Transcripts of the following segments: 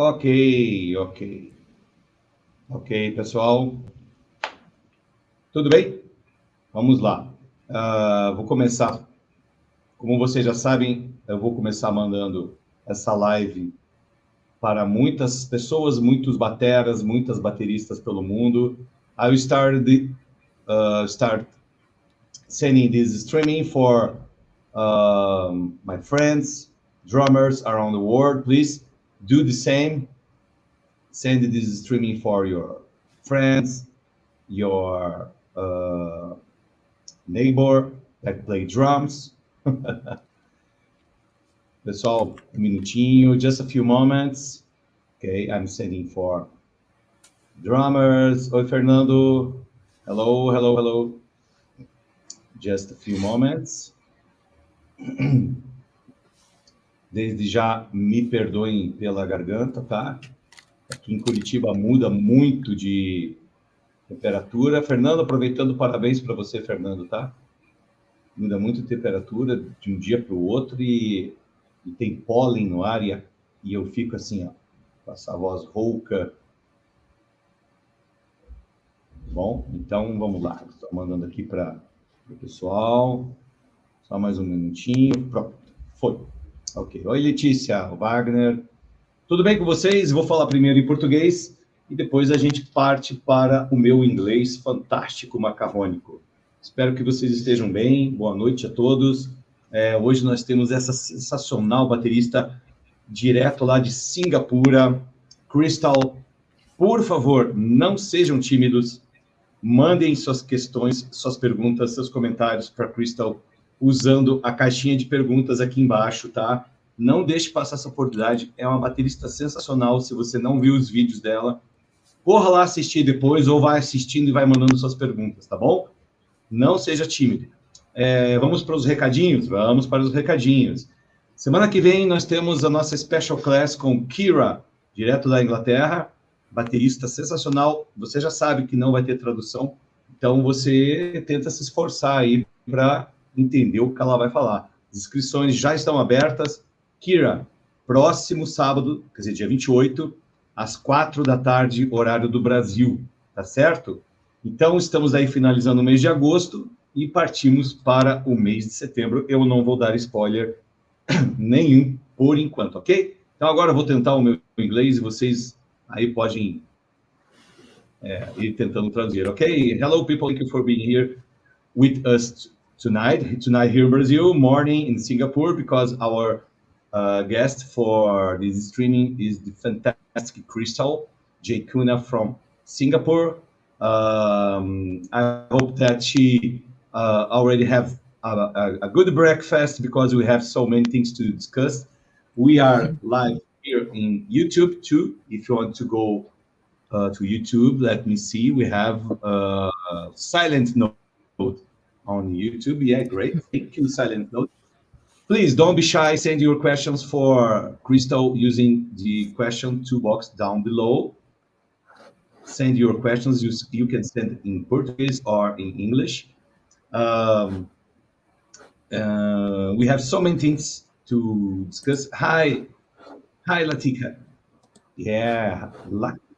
Ok. Ok, pessoal. Tudo bem? Vamos lá. Vou começar. Como vocês já sabem, eu vou começar mandando essa live para muitas pessoas, muitos bateras, muitas bateristas pelo mundo. I will start sending this streaming for my friends, drummers around the world. Please do the same. Send this streaming for your friends, your neighbor that play drums. Pessoal, minutinho, just a few moments. Okay, I'm sending for drummers. Oi, Fernando. Hello. Just a few moments. Desde já, me perdoem pela garganta, tá? Aqui em Curitiba muda muito de temperatura. Fernando, aproveitando, parabéns para você, Fernando, tá? Muda muito a temperatura de um dia para o outro e tem pólen no ar e eu fico assim, ó, com essa voz rouca. Bom, então vamos lá. Estou mandando aqui para o pessoal. Só mais um minutinho. Pronto, foi. Ok. Oi, Letícia, Wagner. Tudo bem com vocês? Vou falar primeiro em português e depois a gente parte para o meu inglês fantástico macarrônico. Espero que vocês estejam bem. Boa noite a todos. Hoje nós temos essa sensacional baterista direto lá de Cingapura, Crystal. Por favor, não sejam tímidos. Mandem suas questões, suas perguntas, seus comentários para Crystal usando a caixinha de perguntas aqui embaixo, tá? Não deixe passar essa oportunidade. É uma baterista sensacional. Se você não viu os vídeos dela, corra lá assistir depois ou vai assistindo e vai mandando suas perguntas, tá bom? Não seja tímido. Vamos para os recadinhos? Vamos para os recadinhos. Semana que vem nós temos a nossa Special Class com Kira, direto da Inglaterra, baterista sensacional. Você já sabe que não vai ter tradução, então você tenta se esforçar aí para entender o que ela vai falar. As inscrições já estão abertas. Kira, próximo sábado, quer dizer, dia 28, às 4 da tarde, horário do Brasil, tá certo? Então, estamos aí finalizando o mês de agosto e partimos para o mês de setembro. Eu não vou dar spoiler nenhum por enquanto, ok? Então, agora eu vou tentar o meu inglês e vocês aí podem ir tentando traduzir, ok? Hello, people. Thank you for being here with us tonight. Tonight here in Brazil, morning in Singapore, because our guest for this streaming is the fantastic Crystal J. Kuna from Singapore. I hope that she already have a good breakfast because we have so many things to discuss. We are live here in YouTube too. If you want to go to YouTube, let me see. We have a silent note on YouTube. Yeah, great. Thank you, silent note. Please don't be shy. Send your questions for Crystal using the question toolbox down below. Send your questions. You can send in Portuguese or in English. We have so many things to discuss. Hi, Latika. Yeah,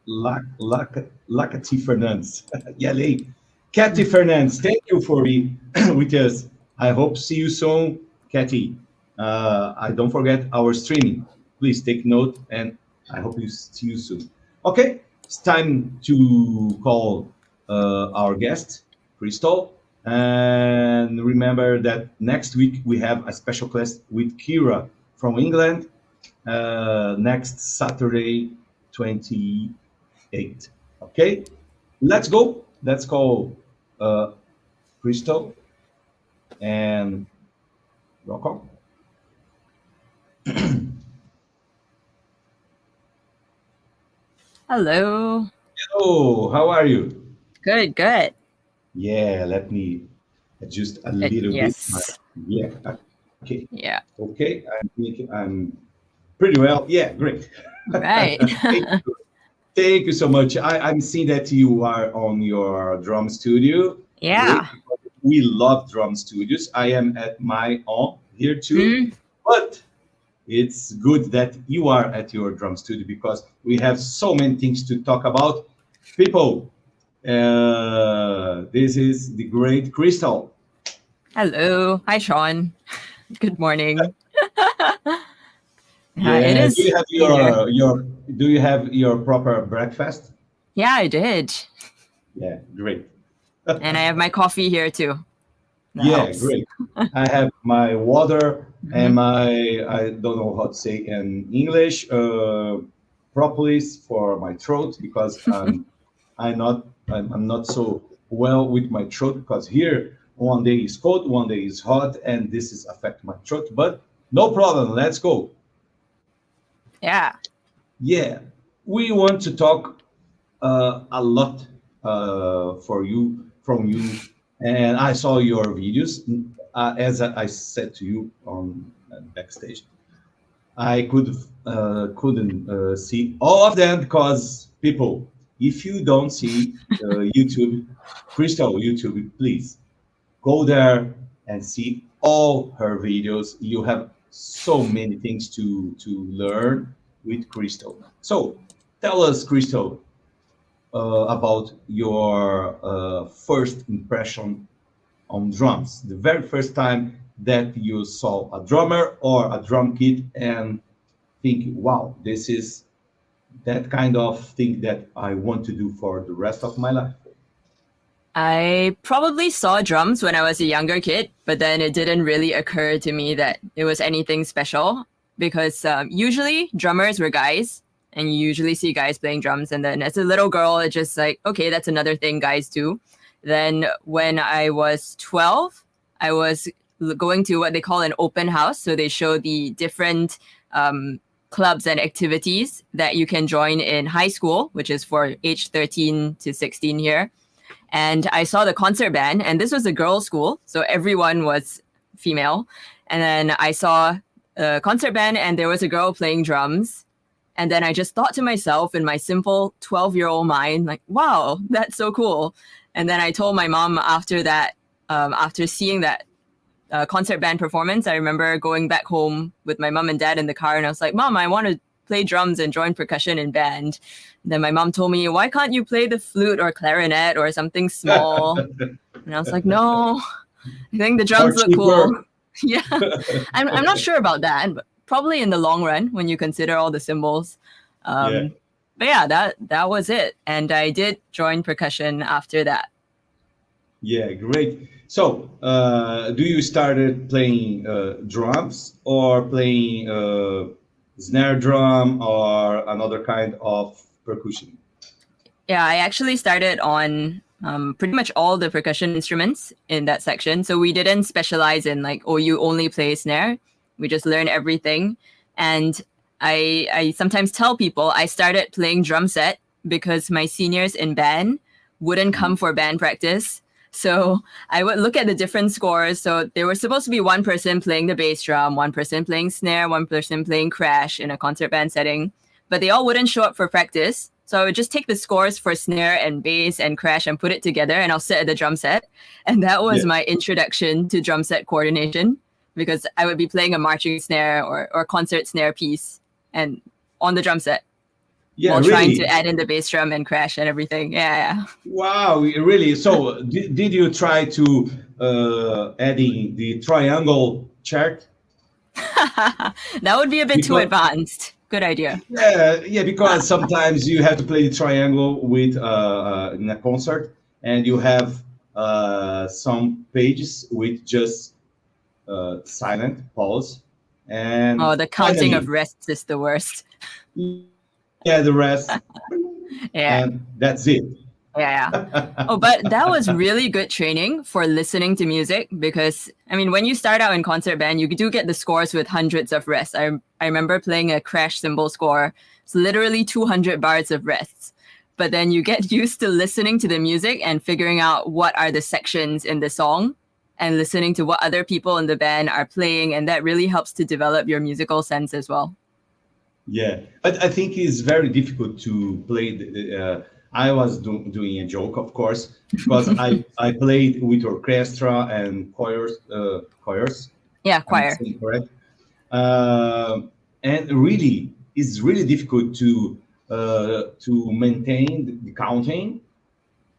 Lacati Fernandes. Yalei. Cathy Fernandes, thank you for being with us. I hope to see you soon, Cathy. Don't forget our streaming. Please take note, and I hope you see you soon. Okay, it's time to call our guest, Crystal. And remember that next week we have a special class with Kira from England. Next Saturday, 28. Okay, let's go. Let's call Crystal and rock on. Hello. Hello, how are you? Good. Yeah, let me adjust a little bit. Yeah, okay. Yeah. Okay, I think I'm pretty well. Yeah, great. Right. Thank you so much. I'm seeing that you are on your drum studio. Yeah. Great. We love drum studios. I am at my own here too. But It's good that you are at your drum studio because we have so many things to talk about. People, this is the great Crystal. Hello. Hi, Sean. Good morning. It Yeah, do is you have later. your proper breakfast? Yeah, I did. Yeah, great. And I have my coffee here too. That Yeah, helps. great. I have my water and Hmm. my, I don't know how to say in English, propolis for my throat because I'm not so well with my throat because here one day is cold, one day is hot, and this is affect my throat. But no problem. Let's go. Yeah. Yeah, we want to talk a lot from you, and I saw your videos. As I said to you on backstage, I couldn't see all of them because people, if you don't see YouTube, Crystal YouTube, please go there and see all her videos. You have so many things to learn with Crystal. So tell us, Crystal, about your first impression on drums, the very first time that you saw a drummer or a drum kit and think, wow, this is that kind of thing that I want to do for the rest of my life. I probably saw drums when I was a younger kid, but then it didn't really occur to me that it was anything special because usually drummers were guys and you usually see guys playing drums. And then as a little girl, it's just like, okay, that's another thing guys do. Then when I was 12, I was going to what they call an open house. So they show the different clubs and activities that you can join in high school, which is for age 13 to 16 here. And I saw the concert band, and this was a girls' school, so everyone was female. And then I saw a concert band, and there was a girl playing drums. And then I just thought to myself in my simple 12-year-old mind, like, wow, that's so cool. And then I told my mom after that, after seeing that concert band performance, I remember going back home with my mom and dad in the car, and I was like, Mom, I want to play drums and join percussion in band. And then my mom told me, why can't you play the flute or clarinet or something small? And I was like, no, I think the More drums look cool. cheaper. Yeah, I'm not sure about that, but probably in the long run when you consider all the symbols. Yeah. But yeah, that was it. And I did join percussion after that. Yeah, great. So, do you started playing drums or playing snare drum or another kind of percussion? Yeah, I actually started on pretty much all the percussion instruments in that section. So we didn't specialize in like, oh, you only play snare. We just learned everything. And I sometimes tell people I started playing drum set because my seniors in band wouldn't come for band practice. So I would look at the different scores. So there was supposed to be one person playing the bass drum, one person playing snare, one person playing crash in a concert band setting, but they all wouldn't show up for practice. So I would just take the scores for snare and bass and crash and put it together, and I'll sit at the drum set. And that was Yeah. my introduction to drum set coordination because I would be playing a marching snare or concert snare piece and on the drum set Yeah, while trying to really. add in the bass drum and crash and everything. Yeah. Wow, really. So, did you try to adding the triangle chart? That would be a bit too Because advanced. Good idea. yeah, because sometimes you have to play the triangle with in a concert, and you have some pages with just silent pause, Oh, and the counting of finally, rests is the worst. yeah, the rest, Yeah. and that's it. Yeah. Oh, but that was really good training for listening to music because, I mean, when you start out in concert band, you do get the scores with hundreds of rests. I remember playing a crash cymbal score. It's literally 200 bars of rests. But then you get used to listening to the music and figuring out what are the sections in the song and listening to what other people in the band are playing. And that really helps to develop your musical sense as well. Yeah, but I think it's very difficult to play. I was doing a joke, of course, because I played with orchestra and choirs. Choirs. Yeah, I'm choir. saying correct. and really it's really difficult to maintain the counting,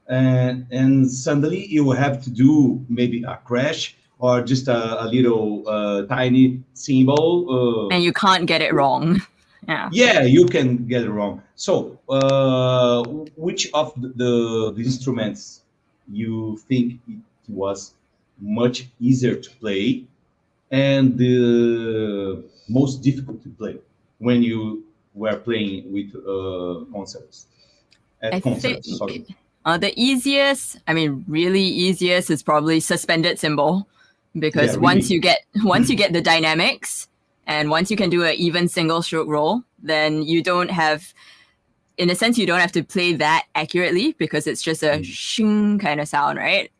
and suddenly you have to do maybe a crash or just a little tiny symbol. And you can't get it wrong. Yeah. Yeah, you can get it wrong. So, which of the instruments you think it was much easier to play and the most difficult to play when you were playing with concerts? I At concerts, think sorry. the easiest, I mean, really easiest is probably suspended cymbal, because Yeah, once really. you get the dynamics, and once you can do an even single stroke roll, then you don't have, in a sense, you don't have to play that accurately, because it's just a shing kind of sound, right?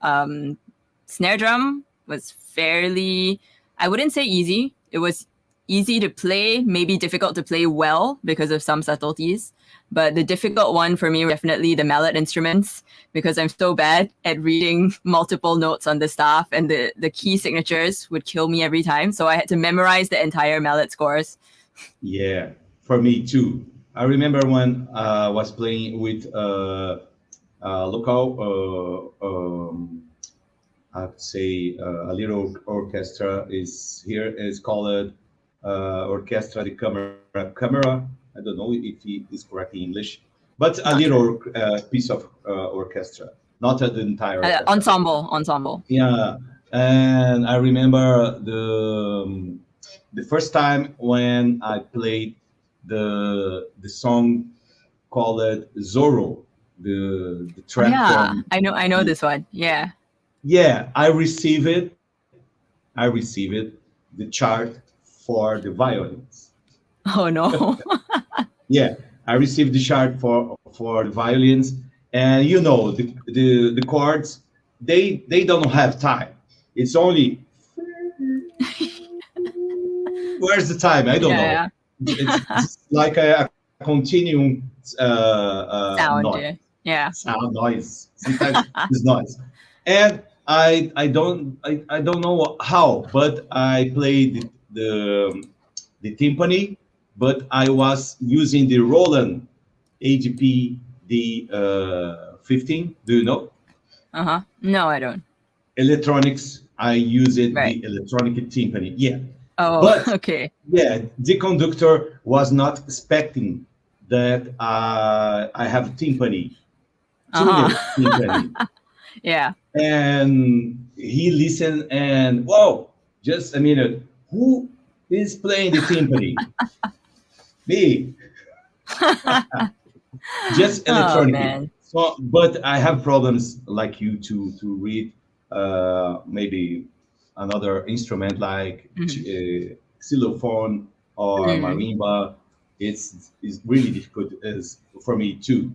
Snare drum was fairly, I wouldn't say easy. It was easy to play, maybe difficult to play well because of some subtleties. But the difficult one for me were definitely the mallet instruments, because I'm so bad at reading multiple notes on the staff, and the key signatures would kill me every time. So I had to memorize the entire mallet scores. Yeah, for me too. I remember when I was playing with local, I'd say a little orchestra is here. It's called Orchestra de Câmara. I don't know if it is correct in English, but a Not little piece of orchestra, not the entire orchestra. Ensemble. Yeah, and I remember the first time when I played the song called Zorro, the track Yeah, from. I know this one. Yeah. Yeah, I received the chart for the violins. Oh no. Yeah, I received the chart for the violins, and you know the chords, they don't have time. It's only where's the time? I don't know. Yeah. It's just like a continuum Sound. noise. Yeah. Sound noise. Sometimes it's noise. And I don't know how, but I played the timpani, but I was using the Roland AGP the 15. Do you know? No, I don't. Electronics. I use it Right. the electronic timpani. Yeah. Oh, But okay. yeah, the conductor was not expecting that I have timpani, tuned timpani, Yeah. and he listened and whoa, just a minute, who is playing the timpani? Me, just Oh electronically. man. So, but I have problems like you to read maybe another instrument like xylophone or marimba. It's really difficult as for me too.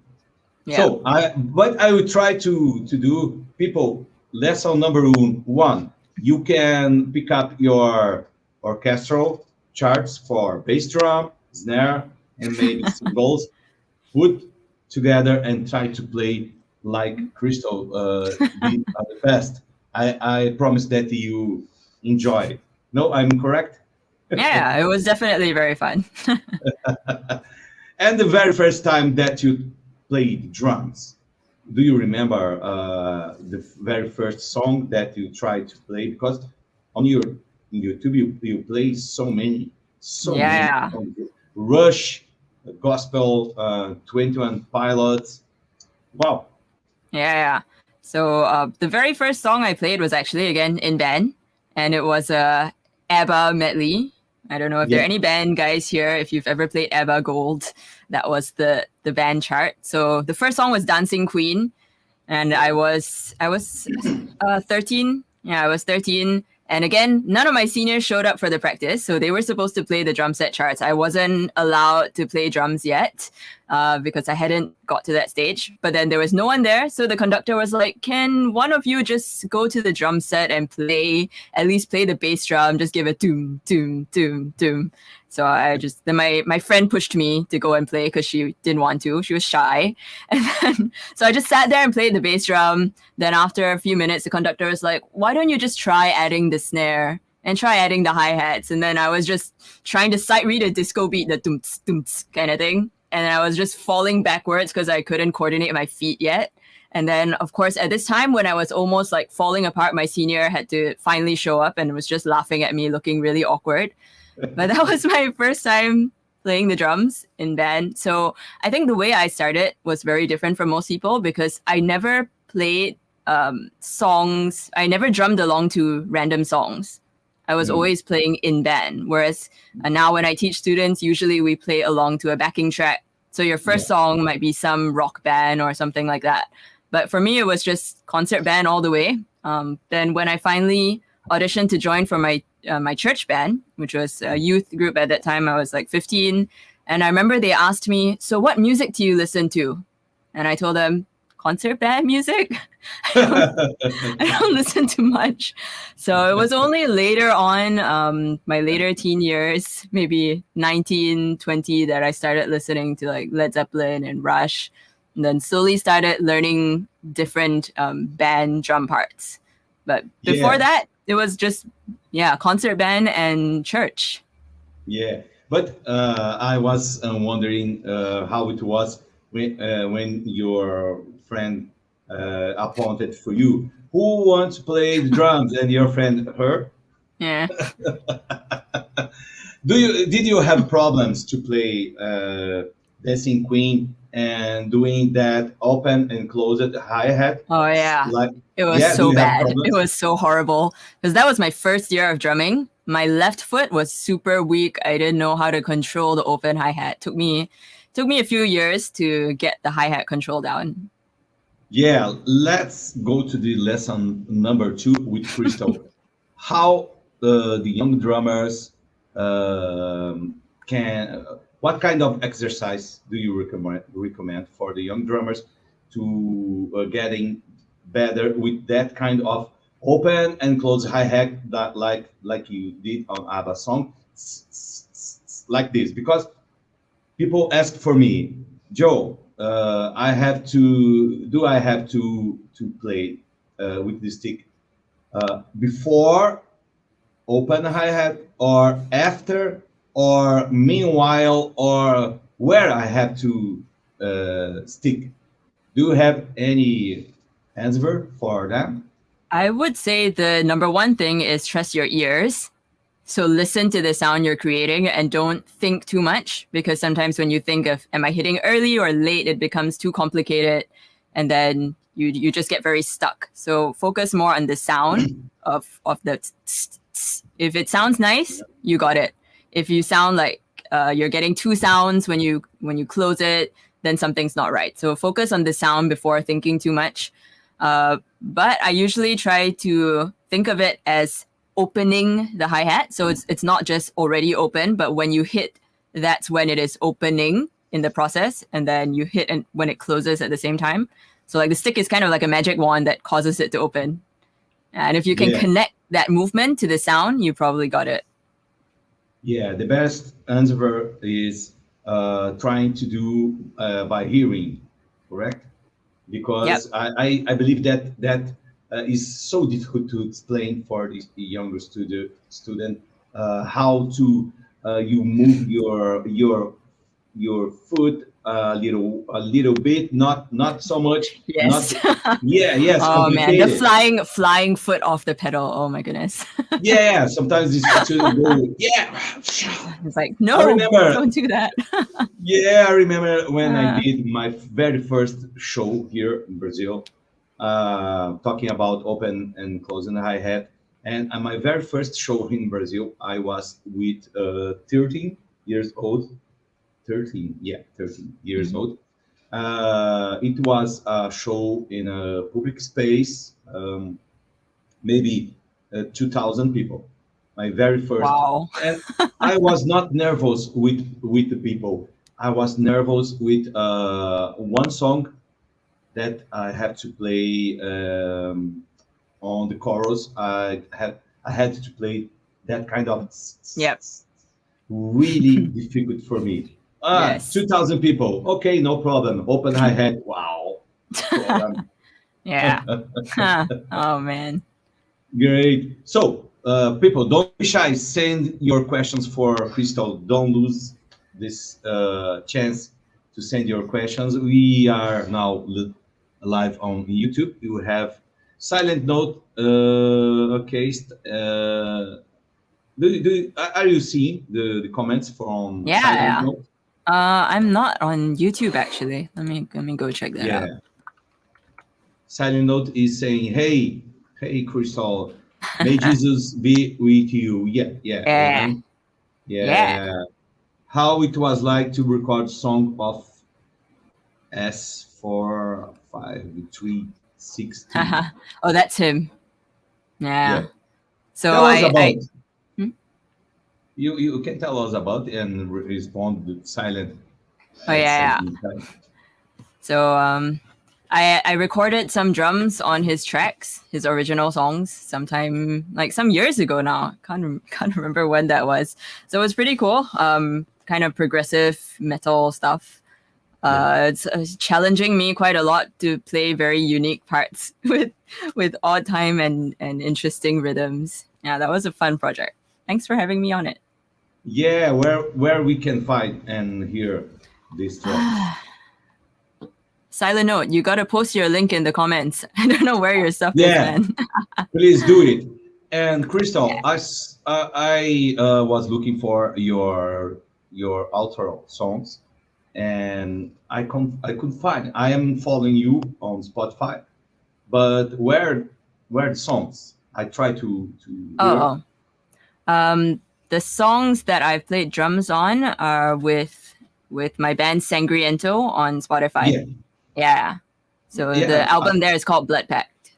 Yeah. So what I would try to do, people, lesson number one, you can pick up your orchestral charts for bass drum, snare, and maybe cymbals, put together and try to play like Crystal did at the best. I promise that you enjoy it. No, I'm correct? Yeah, it was definitely very fun. And the very first time that you played drums, do you remember the very first song that you tried to play? Because on your YouTube you play so many Yeah. songs. Rush, Gospel, 21 Pilots. Wow. Yeah. So the very first song I played was actually again in band, and it was a ABBA medley. I don't know if there are any band guys here. If you've ever played ABBA Gold, that was the band chart. So the first song was Dancing Queen, and I was 13. Yeah, I was 13. And again, none of my seniors showed up for the practice, so they were supposed to play the drum set charts. I wasn't allowed to play drums yet because I hadn't got to that stage. But then there was no one there, so the conductor was like, "Can one of you just go to the drum set and at least play the bass drum? Just give it doom, doom, doom, doom." So then my friend pushed me to go and play because she didn't want to. She was shy. And then, so I just sat there and played the bass drum. Then after a few minutes, the conductor was like, "Why don't you just try adding the snare and try adding the hi-hats. And then I was just trying to sight read a disco beat, the doomts, doomts kind of thing. And I was just falling backwards because I couldn't coordinate my feet yet. And then, of course, at this time when I was almost like falling apart, my senior had to finally show up and was just laughing at me, looking really awkward. But that was my first time playing the drums in band. So I think the way I started was very different from most people because I never played songs. I never drummed along to random songs. I was always playing in band. Whereas now when I teach students, usually we play along to a backing track. So your first song might be some rock band or something like that. But for me, it was just concert band all the way. Then when I finally auditioned to join for my church band, which was a youth group at that time, I was like 15. And I remember they asked me, so what music do you listen to? And I told them, concert band music. I don't listen to much. So it was only later on, my later teen years, maybe 19, 20, that I started listening to like Led Zeppelin and Rush, and then slowly started learning different band drum parts. But before that, it was just, concert band and church. Yeah, but I was wondering how it was when your friend appointed for you. Who wants to play the drums? And your friend, her? Yeah. Did you have problems to play Dancing Queen and doing that open and closed hi-hat? Oh, yeah. Like, it was so bad. It was so horrible. Because that was my first year of drumming. My left foot was super weak. I didn't know how to control the open hi-hat. Took me a few years to get the hi-hat control down. Yeah, let's go to the lesson number 2 with Crystal. How the young drummers what kind of exercise do you recommend for the young drummers to getting better with that kind of open and close hi-hat that like you did on ABBA song, like this? Because people ask for me, Joe, I have to play with the stick before open hi-hat or after or meanwhile or where I have to stick? Do you have any answer for that? I would say the number one thing is trust your ears. So listen to the sound you're creating and don't think too much, because sometimes when you think of, am I hitting early or late, it becomes too complicated and then you just get very stuck. So focus more on the sound of the if it sounds nice, you got it. If you sound like you're getting two sounds when you close it, then something's not right. So focus on the sound before thinking too much. But I usually try to think of it as opening the hi-hat. So it's not just already open, but when you hit, that's when it is opening in the process. And then you hit and when it closes at the same time. So like the stick is kind of like a magic wand that causes it to open. And if you can connect that movement to the sound, you probably got it. Yeah, the best answer is trying to do by hearing, correct? Because I believe that is so difficult to explain for the younger student how to you move your foot a little bit, not so much. Yes. Yes. Oh man, the flying foot off the pedal. Oh my goodness. Yeah. Sometimes this student go. Yeah. It's like no, don't do that. Yeah, I remember when I did my very first show here in Brazil, talking about open and closing the hi-hat. And at my very first show in Brazil, I was with 13 years old. 13 years old. It was a show in a public space, maybe 2,000 people. My very first. Wow. And I was not nervous with the people. I was nervous with one song that I have to play on the chorus. I had to play that kind of really difficult for me. 2,000 people. Okay, no problem. Open hi-hat. Wow. Yeah. Oh man. Great. So People, don't be shy. Send your questions for Crystal. Don't lose this chance to send your questions. We are now live on YouTube. You have silent note. Okay. Are you seeing the comments from silent Yeah. note? I'm not on YouTube actually. Let me go check that out. Silent note is saying, "Hey, Crystal, may Jesus be with you." Yeah. How it was like to record song of S45316. Oh, that's him. Yeah. So Tell us about. Hmm? You can tell us about and respond with silent. Oh yeah. So I recorded some drums on his tracks, his original songs, sometime like some years ago now. Can't remember when that was. So it was pretty cool. Kind of progressive metal stuff. It's challenging me quite a lot to play very unique parts with odd time and interesting rhythms. Yeah, that was a fun project. Thanks for having me on it. Yeah, where we can find and hear this track. Silent note, you gotta post your link in the comments. I don't know where your stuff is, man. Please do it. And Crystal, I was looking for your outro songs, and I couldn't find. I am following you on Spotify, but where the songs? I try to hear. The songs that I've played drums on are with my band Sangriento on Spotify. Yeah. So the album there is called Blood Pact.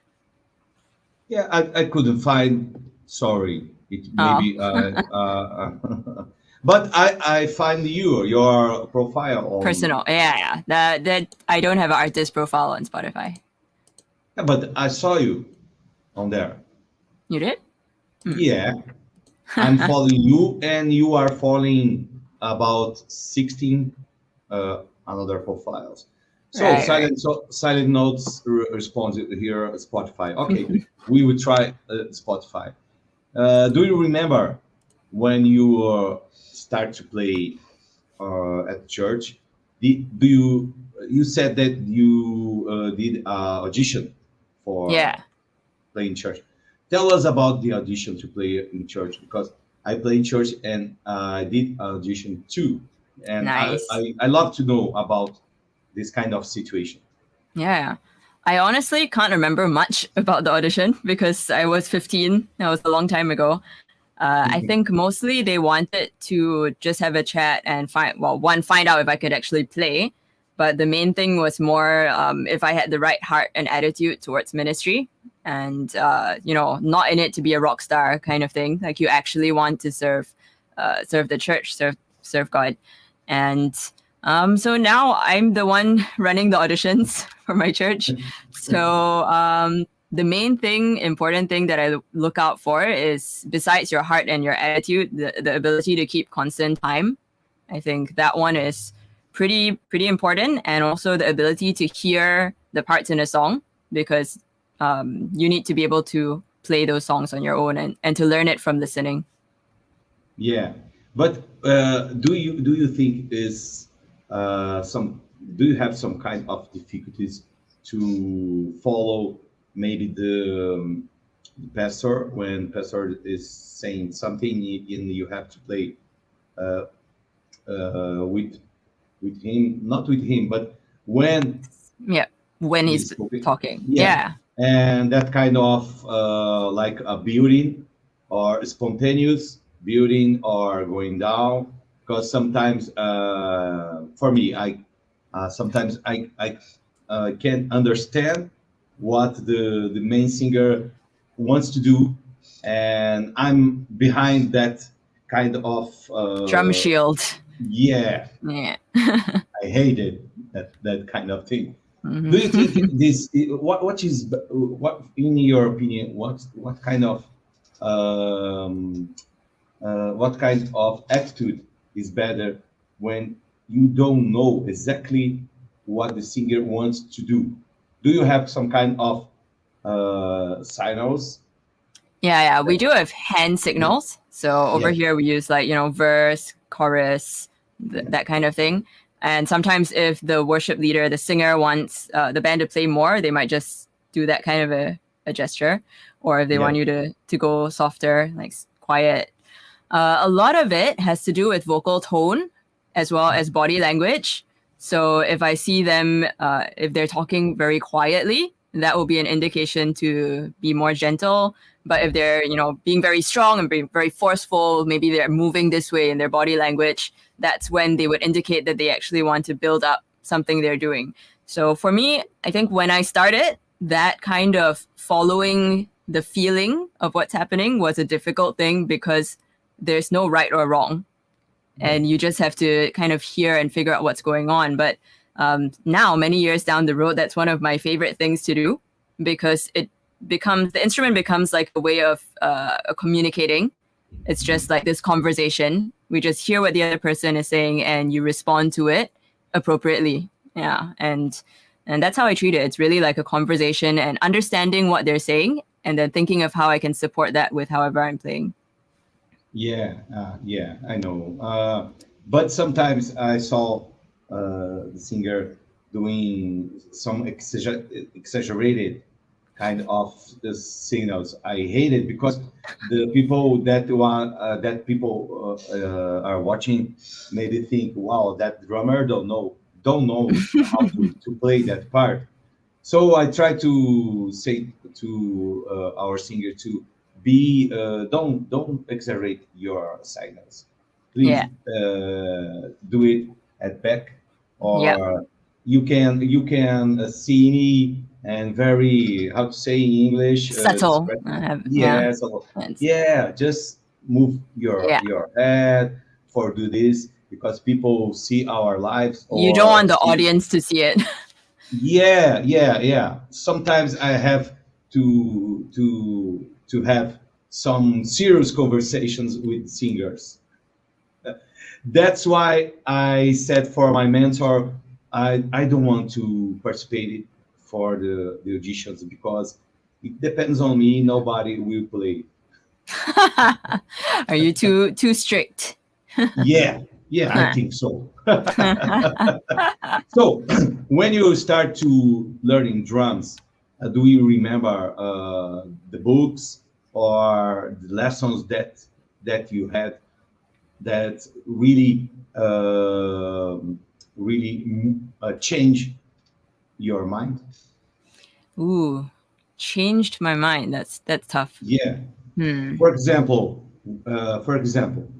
Yeah, I couldn't find. Sorry, it maybe. But I find your profile on personal. Yeah. That I don't have an artist profile on Spotify. Yeah, but I saw you on there. You did? Yeah. I'm following you, and you are following about 16 another profiles. So silent notes responds here Spotify. Okay, we will try Spotify. Do you remember when you start to play at church? You said that you did audition for playing church. Tell us about the audition to play in church, because I play in church and I did audition too, and nice. I love to know about this kind of situation. Yeah. I honestly can't remember much about the audition because I was 15. That was a long time ago. I think mostly they wanted to just have a chat and find out if I could actually play. But the main thing was more if I had the right heart and attitude towards ministry, and not in it to be a rock star kind of thing. Like you actually want to serve the church, serve God. And so now I'm the one running the auditions for my church. So the main important thing that I look out for is, besides your heart and your attitude, the ability to keep constant time. I think that one is pretty important, and also the ability to hear the parts in a song, because you need to be able to play those songs on your own and to learn it from listening. Yeah, but do you think do you have some kind of difficulties to follow maybe the pastor when pastor is saying something and you have to play with him, not with him, but when he's talking. And that kind of like a building or spontaneous building or going down, because sometimes for me sometimes I can't understand what the main singer wants to do, and I'm behind that kind of drum shield. Yeah. I hated that kind of thing. Mm-hmm. Do you think this? What in your opinion? What kind of attitude is better when you don't know exactly what the singer wants to do? Do you have some kind of signals? Yeah. We do have hand signals. So over here we use like, verse, chorus, that kind of thing. And sometimes if the worship leader, the singer wants the band to play more, they might just do that kind of a gesture. Or if they want you to go softer, like quiet. A lot of it has to do with vocal tone as well as body language. So if I see them, if they're talking very quietly, that will be an indication to be more gentle. But if they're, being very strong and being very forceful, maybe they're moving this way in their body language, that's when they would indicate that they actually want to build up something they're doing. So for me, I think when I started, that kind of following the feeling of what's happening was a difficult thing because there's no right or wrong. And you just have to kind of hear and figure out what's going on. But now, many years down the road, that's one of my favorite things to do because the instrument becomes like a way of communicating. It's just like this conversation. We just hear what the other person is saying and you respond to it appropriately. Yeah. And that's how I treat it. It's really like a conversation and understanding what they're saying and then thinking of how I can support that with however I'm playing. Yeah, I know. But sometimes I saw the singer doing some exaggerated kind of the signals. I hate it because the people that are watching maybe think, "Wow, that drummer don't know how to play that part." So I try to say to our singer to be don't exaggerate your signals. Please do it at back, or you can see and very how to say in English subtle. Just move your head for do this because people see our lives. You don't want the audience to see it. Yeah. Sometimes I have to have some serious conversations with singers. That's why I said for my mentor, I don't want to participate for the auditions because it depends on me. Nobody will play. Are you too strict? Yeah, I think so. So when you start to learning drums, do you remember the books or the lessons that you had that really changed your mind? Ooh, changed my mind. That's tough. Yeah. For example,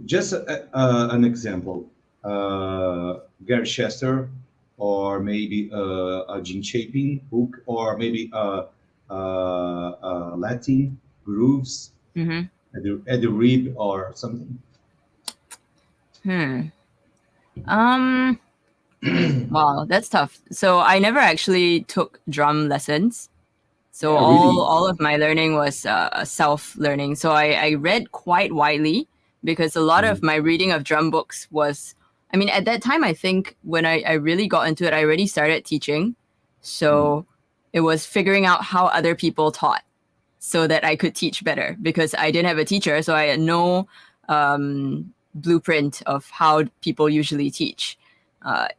just an example, Gary Chester, or maybe a Gene Chapin book, or maybe Latin grooves, at the rib or something. Wow, that's tough. So I never actually took drum lessons. So really? all of my learning was self-learning. So I read quite widely because a lot of my reading of drum books was, at that time, I think when I really got into it, I already started teaching. So it was figuring out how other people taught so that I could teach better because I didn't have a teacher. So I had no blueprint of how people usually teach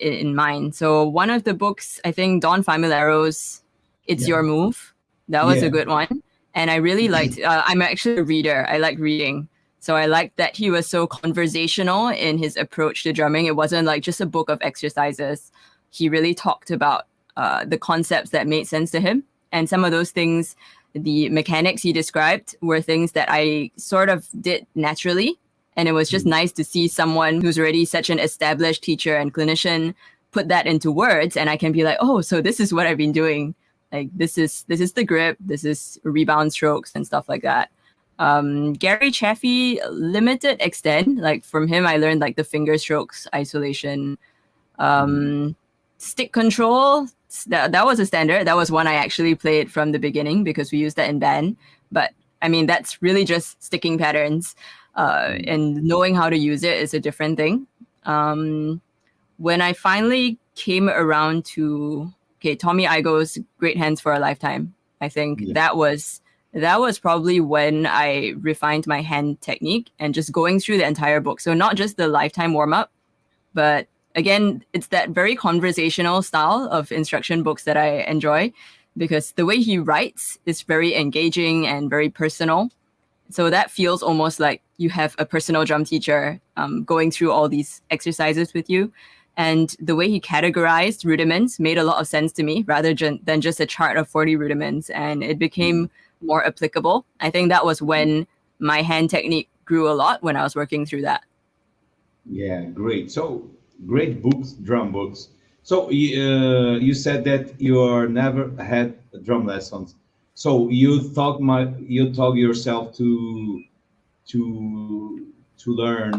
in mind. So one of the books, I think Don Familaro's It's Your Move. That was a good one. And I really liked, I'm actually a reader. I like reading. So I liked that he was so conversational in his approach to drumming. It wasn't like just a book of exercises. He really talked about the concepts that made sense to him. And some of those things, the mechanics he described were things that I sort of did naturally. And it was just nice to see someone who's already such an established teacher and clinician put that into words. And I can be like, oh, so this is what I've been doing. Like this is the grip, this is rebound strokes and stuff like that. Gary Chaffee, limited extent. Like from him, I learned like the finger strokes isolation, stick control. That was a standard. That was one I actually played from the beginning because we used that in band. But that's really just sticking patterns. And knowing how to use it is a different thing. When I finally came around to Tommy Igoe's Great Hands for a Lifetime, I think that was that was probably when I refined my hand technique and just going through the entire book. So not just the lifetime warm-up, but again, it's that very conversational style of instruction books that I enjoy, because the way he writes is very engaging and very personal. So that feels almost like you have a personal drum teacher going through all these exercises with you. And the way he categorized rudiments made a lot of sense to me, rather than just a chart of 40 rudiments. And it became more applicable. I think that was when my hand technique grew a lot, when I was working through that. Yeah, great. So great books, drum books. So you said that you never had drum lessons. So you taught yourself to learn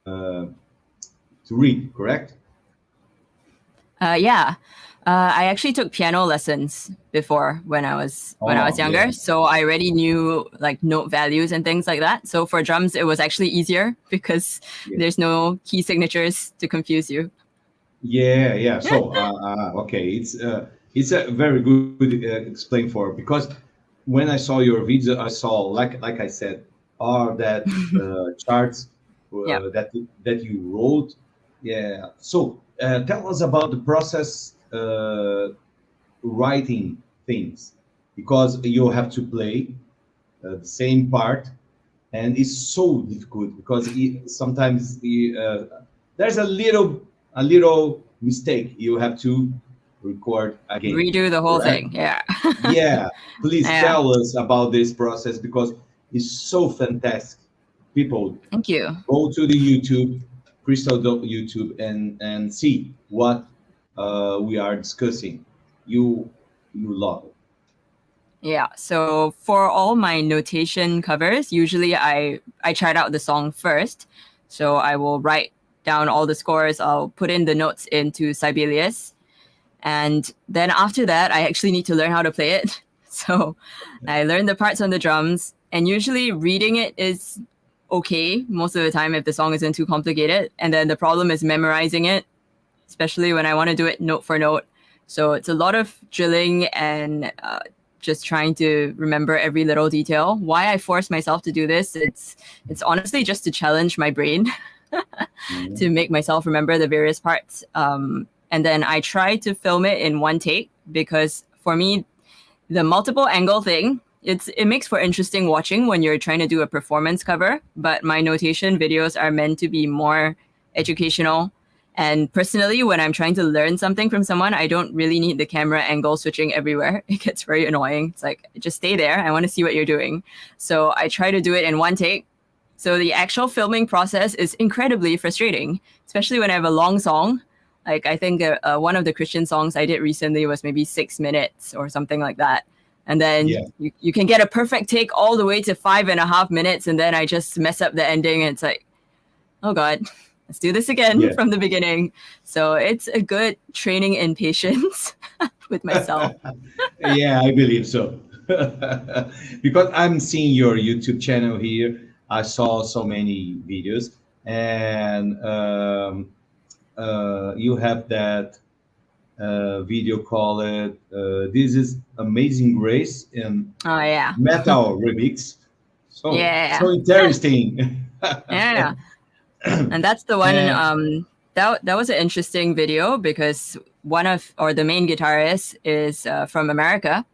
to read, correct? Yeah. I actually took piano lessons before when I was younger. Yeah. So I already knew like note values and things like that. So for drums, it was actually easier because there's no key signatures to confuse you. Yeah. So okay, it's a very good explain for, because when I saw your video, I saw like I said, are that charts Yeah. that you wrote. Yeah. So tell us about the process writing things, because you have to play the same part, and it's so difficult because sometimes there's a little mistake, you have to record again, Redo the whole correct? thing. Yeah. Yeah, please Yeah. tell us about this process, because it's so fantastic. People, Thank you. go to the YouTube, Crystal YouTube, and see what we are discussing. You love it. Yeah. So for all my notation covers, usually I chart out the song first. So I will write down all the scores. I'll put in the notes into Sibelius. And then after that, I actually need to learn how to play it. So I learn the parts on the drums, and usually reading it is okay most of the time if the song isn't too complicated. And then the problem is memorizing it, especially when I want to do it note for note. So it's a lot of drilling and just trying to remember every little detail. Why I force myself to do this, it's honestly just to challenge my brain to make myself remember the various parts. And then I try to film it in one take, because for me, the multiple angle thing, it makes for interesting watching when you're trying to do a performance cover. But my notation videos are meant to be more educational. And personally, when I'm trying to learn something from someone, I don't really need the camera angle switching everywhere. It gets very annoying. It's like, just stay there. I want to see what you're doing. So I try to do it in one take. So the actual filming process is incredibly frustrating, especially when I have a long song. Like I think one of the Christian songs I did recently was maybe 6 minutes or something like that. And then you can get a perfect take all the way to 5.5 minutes. And then I just mess up the ending. And it's like, oh God, let's do this again from the beginning. So it's a good training in patience with myself. Yeah, I believe so. Because I'm seeing your YouTube channel here. I saw so many videos, and you have that video called "This is Amazing Grace" in metal remix. So so interesting. Yeah. And that's the one. That was an interesting video because the main guitarist is from America.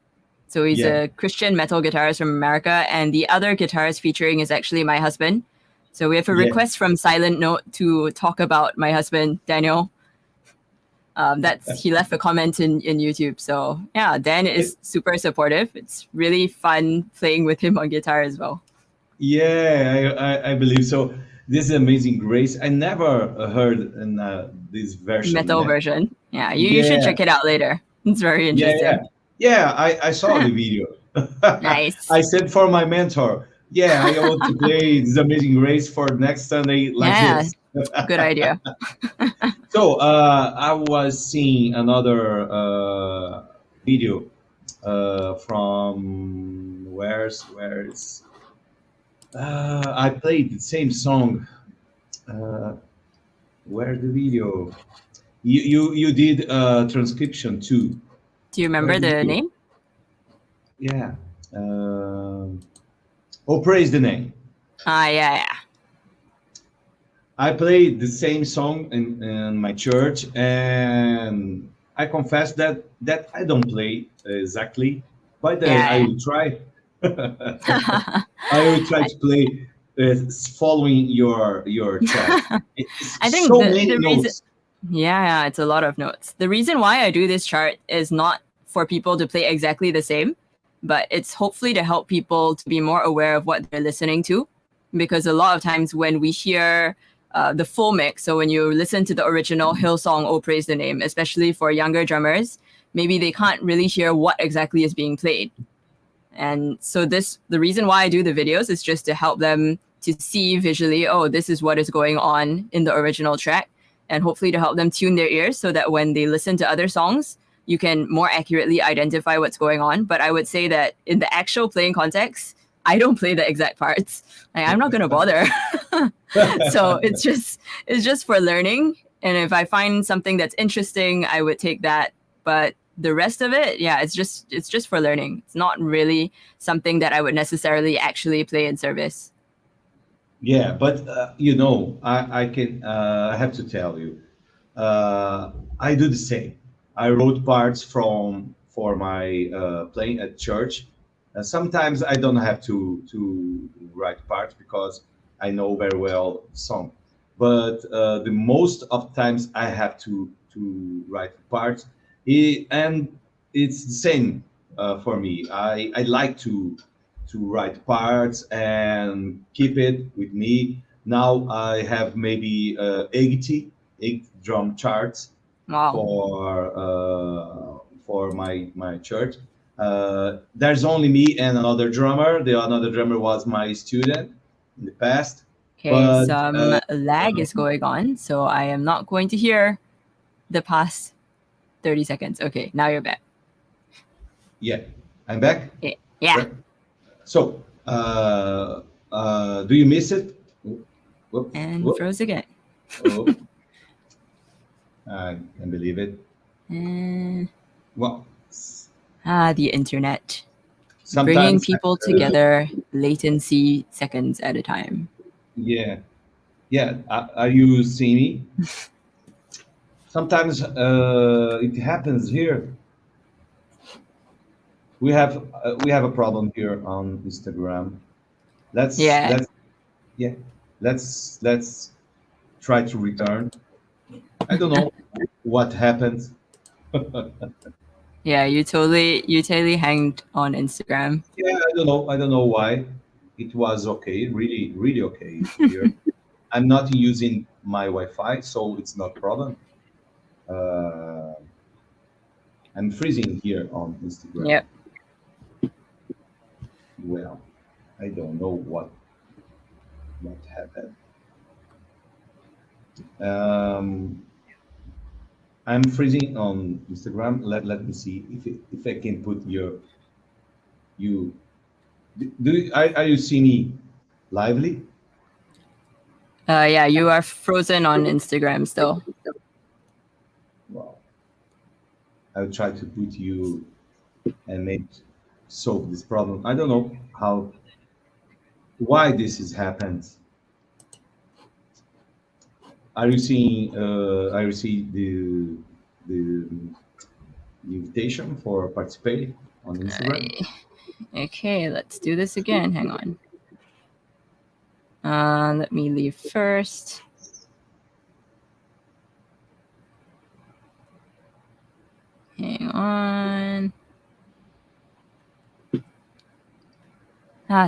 So he's a Christian metal guitarist from America, and the other guitarist featuring is actually my husband. So we have a request from Silent Note to talk about my husband, Daniel. He left a comment in YouTube. So yeah, Dan is super supportive. It's really fun playing with him on guitar as well. Yeah, I believe so. This is Amazing Grace. I never heard in this version. Metal version. Yeah, you should check it out later. It's very interesting. Yeah, I saw the video. Nice. I said for my mentor, I want to play this Amazing Grace for next Sunday like this. Good idea. So I was seeing another video from where's I played the same song. Where the video? You did transcription too. Do you remember the name? Yeah. Oh, praise the name. Yeah. I play the same song in my church, and I confess that I don't play exactly, but I Yeah. will try. I will try to play following your track. It's I think so many the reason, notes. yeah, it's a lot of notes. The reason why I do this chart is not for people to play exactly the same, but it's hopefully to help people to be more aware of what they're listening to. Because a lot of times when we hear the full mix, so when you listen to the original Hillsong, Oh Praise the Name, especially for younger drummers, maybe they can't really hear what exactly is being played. And so the reason why I do the videos is just to help them to see visually, oh, this is what is going on in the original track, and hopefully to help them tune their ears so that when they listen to other songs, you can more accurately identify what's going on. But I would say that in the actual playing context, I don't play the exact parts. Like, I'm not going to bother. So it's just for learning. And if I find something that's interesting, I would take that. But the rest of it, yeah, it's just for learning. It's not really something that I would necessarily actually play in service. Yeah, but I have to tell you, I do the same. I wrote parts for my playing at church. Sometimes I don't have to write parts because I know very well the song. But the most of times I have to write parts, and it's the same for me. I like to write parts and keep it with me. Now I have maybe 8 drum charts Wow. for my church. There's only me and another drummer. The another drummer was my student in the past. Okay, But some lag is going on, so I am not going to hear the past 30 seconds. Okay, now you're back. yeah, I'm back. Okay. Yeah. Right. So, do you miss it? Whoop, And whoop. froze again. Oh, I can't believe it. And Well, the internet. sometimes Bringing people together, latency seconds at a time. yeah, yeah. Are you seeing me? Sometimes it happens here. We have a problem here on Instagram. Yeah. Let's try to return. I don't know what happened. Yeah, you totally hanged on Instagram. Yeah, I don't know why. It was okay, really okay here. I'm not using my Wi-Fi, so it's not problem. Uh, I'm freezing here on Instagram. Yep. Well, I don't know what happened. I'm freezing on Instagram. Let me see if I can put you. Are you seeing me lively? Yeah, you are frozen on Instagram still. Well, I'll try to put you and maybe solve this problem. I don't know why this has happened. Are you seeing? I received the invitation for participating on Instagram. Okay, let's do this again. Hang on. Let me leave first. Hang on.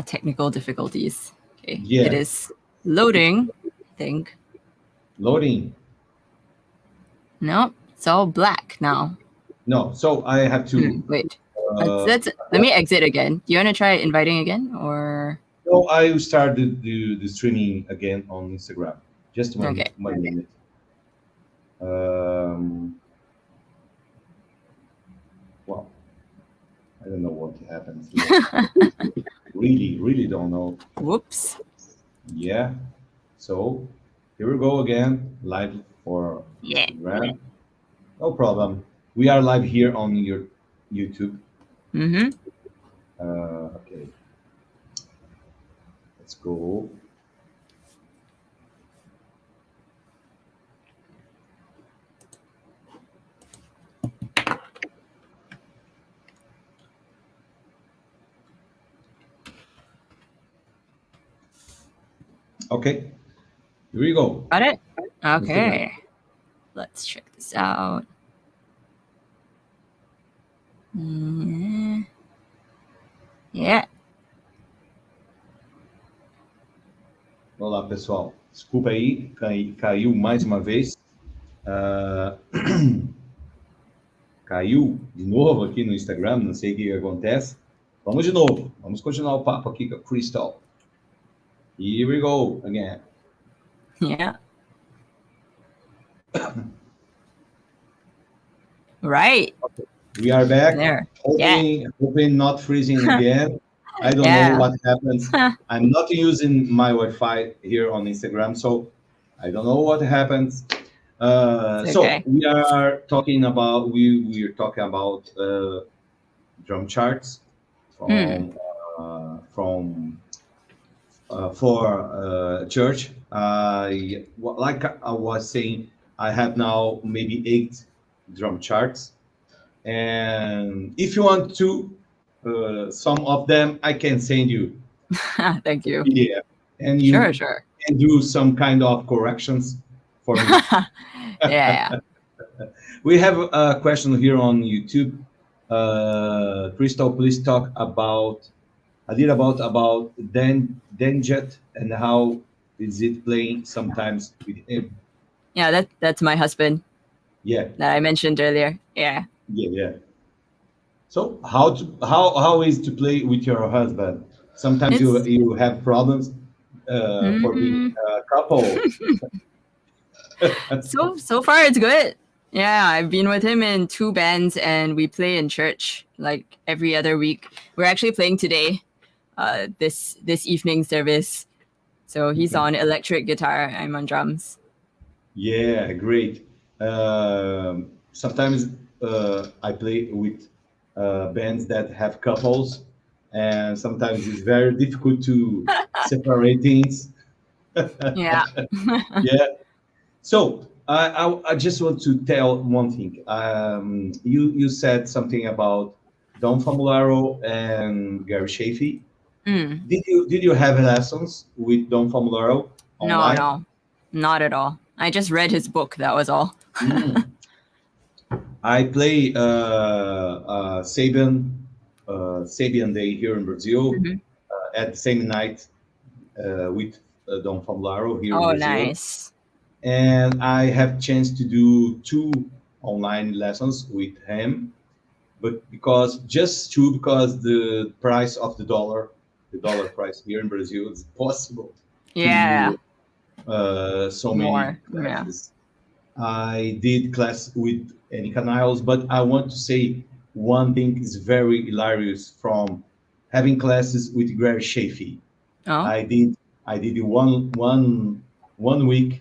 Technical difficulties. Okay, Yeah. It is loading, I think. Loading. Nope, it's all black now. No, so I have to. Wait, let me exit again. Do you want to try inviting again, or? No, I will start the streaming again on Instagram. Just one minute. Well, I don't know what happens here. really don't know. Whoops. Yeah. So here we go again, live for Instagram. No problem. We are live here on your YouTube. Mm-hmm. Okay, let's go. Okay, here we go. Got it? Let's do Okay. Let's check this out. Yeah. Olá, pessoal. Desculpa aí, caiu mais uma vez. Caiu de novo aqui no Instagram, não sei o que acontece. Vamos de novo. Vamos continuar o papo aqui com a Crystal. Here we go again. Yeah. Right. Okay. We are back. There. Hoping not freezing again. I don't know what happens. I'm not using my Wi-Fi here on Instagram, so I don't know what happens. Okay. So we are talking about drum charts for church. Like I was saying, I have now maybe 8 drum charts, and if you want to, some of them I can send you. Thank you. Yeah, and you Sure. can do some kind of corrections for me. Yeah. We have a question here on YouTube. Crystal, please talk about Denjet and how is it playing sometimes with him. Yeah, that's my husband. Yeah. That I mentioned earlier. Yeah. Yeah. So how is to play with your husband? Sometimes you have problems for being a couple. So far it's good. Yeah, I've been with him in 2 bands and we play in church like every other week. We're actually playing today, this evening service. So he's on electric guitar, I'm on drums. Yeah, great. Sometimes I play with bands that have couples, and sometimes it's very difficult to separate things. Yeah. Yeah. So I just want to tell one thing. You said something about Don Famularo and Gary Chaffee. Did you have lessons with Don Famularo online? No, not at all. I just read his book. That was all. I play Sabian Day here in Brazil at the same night with Don Famularo here in Brazil. Nice. And I have chance to do 2 online lessons with him, but because the price of the dollar price here in Brazil is possible. Yeah. To do, so many classes. Yeah. I did class with Annie Canals, but I want to say one thing is very hilarious from having classes with Gary Chaffee. Oh. I did one week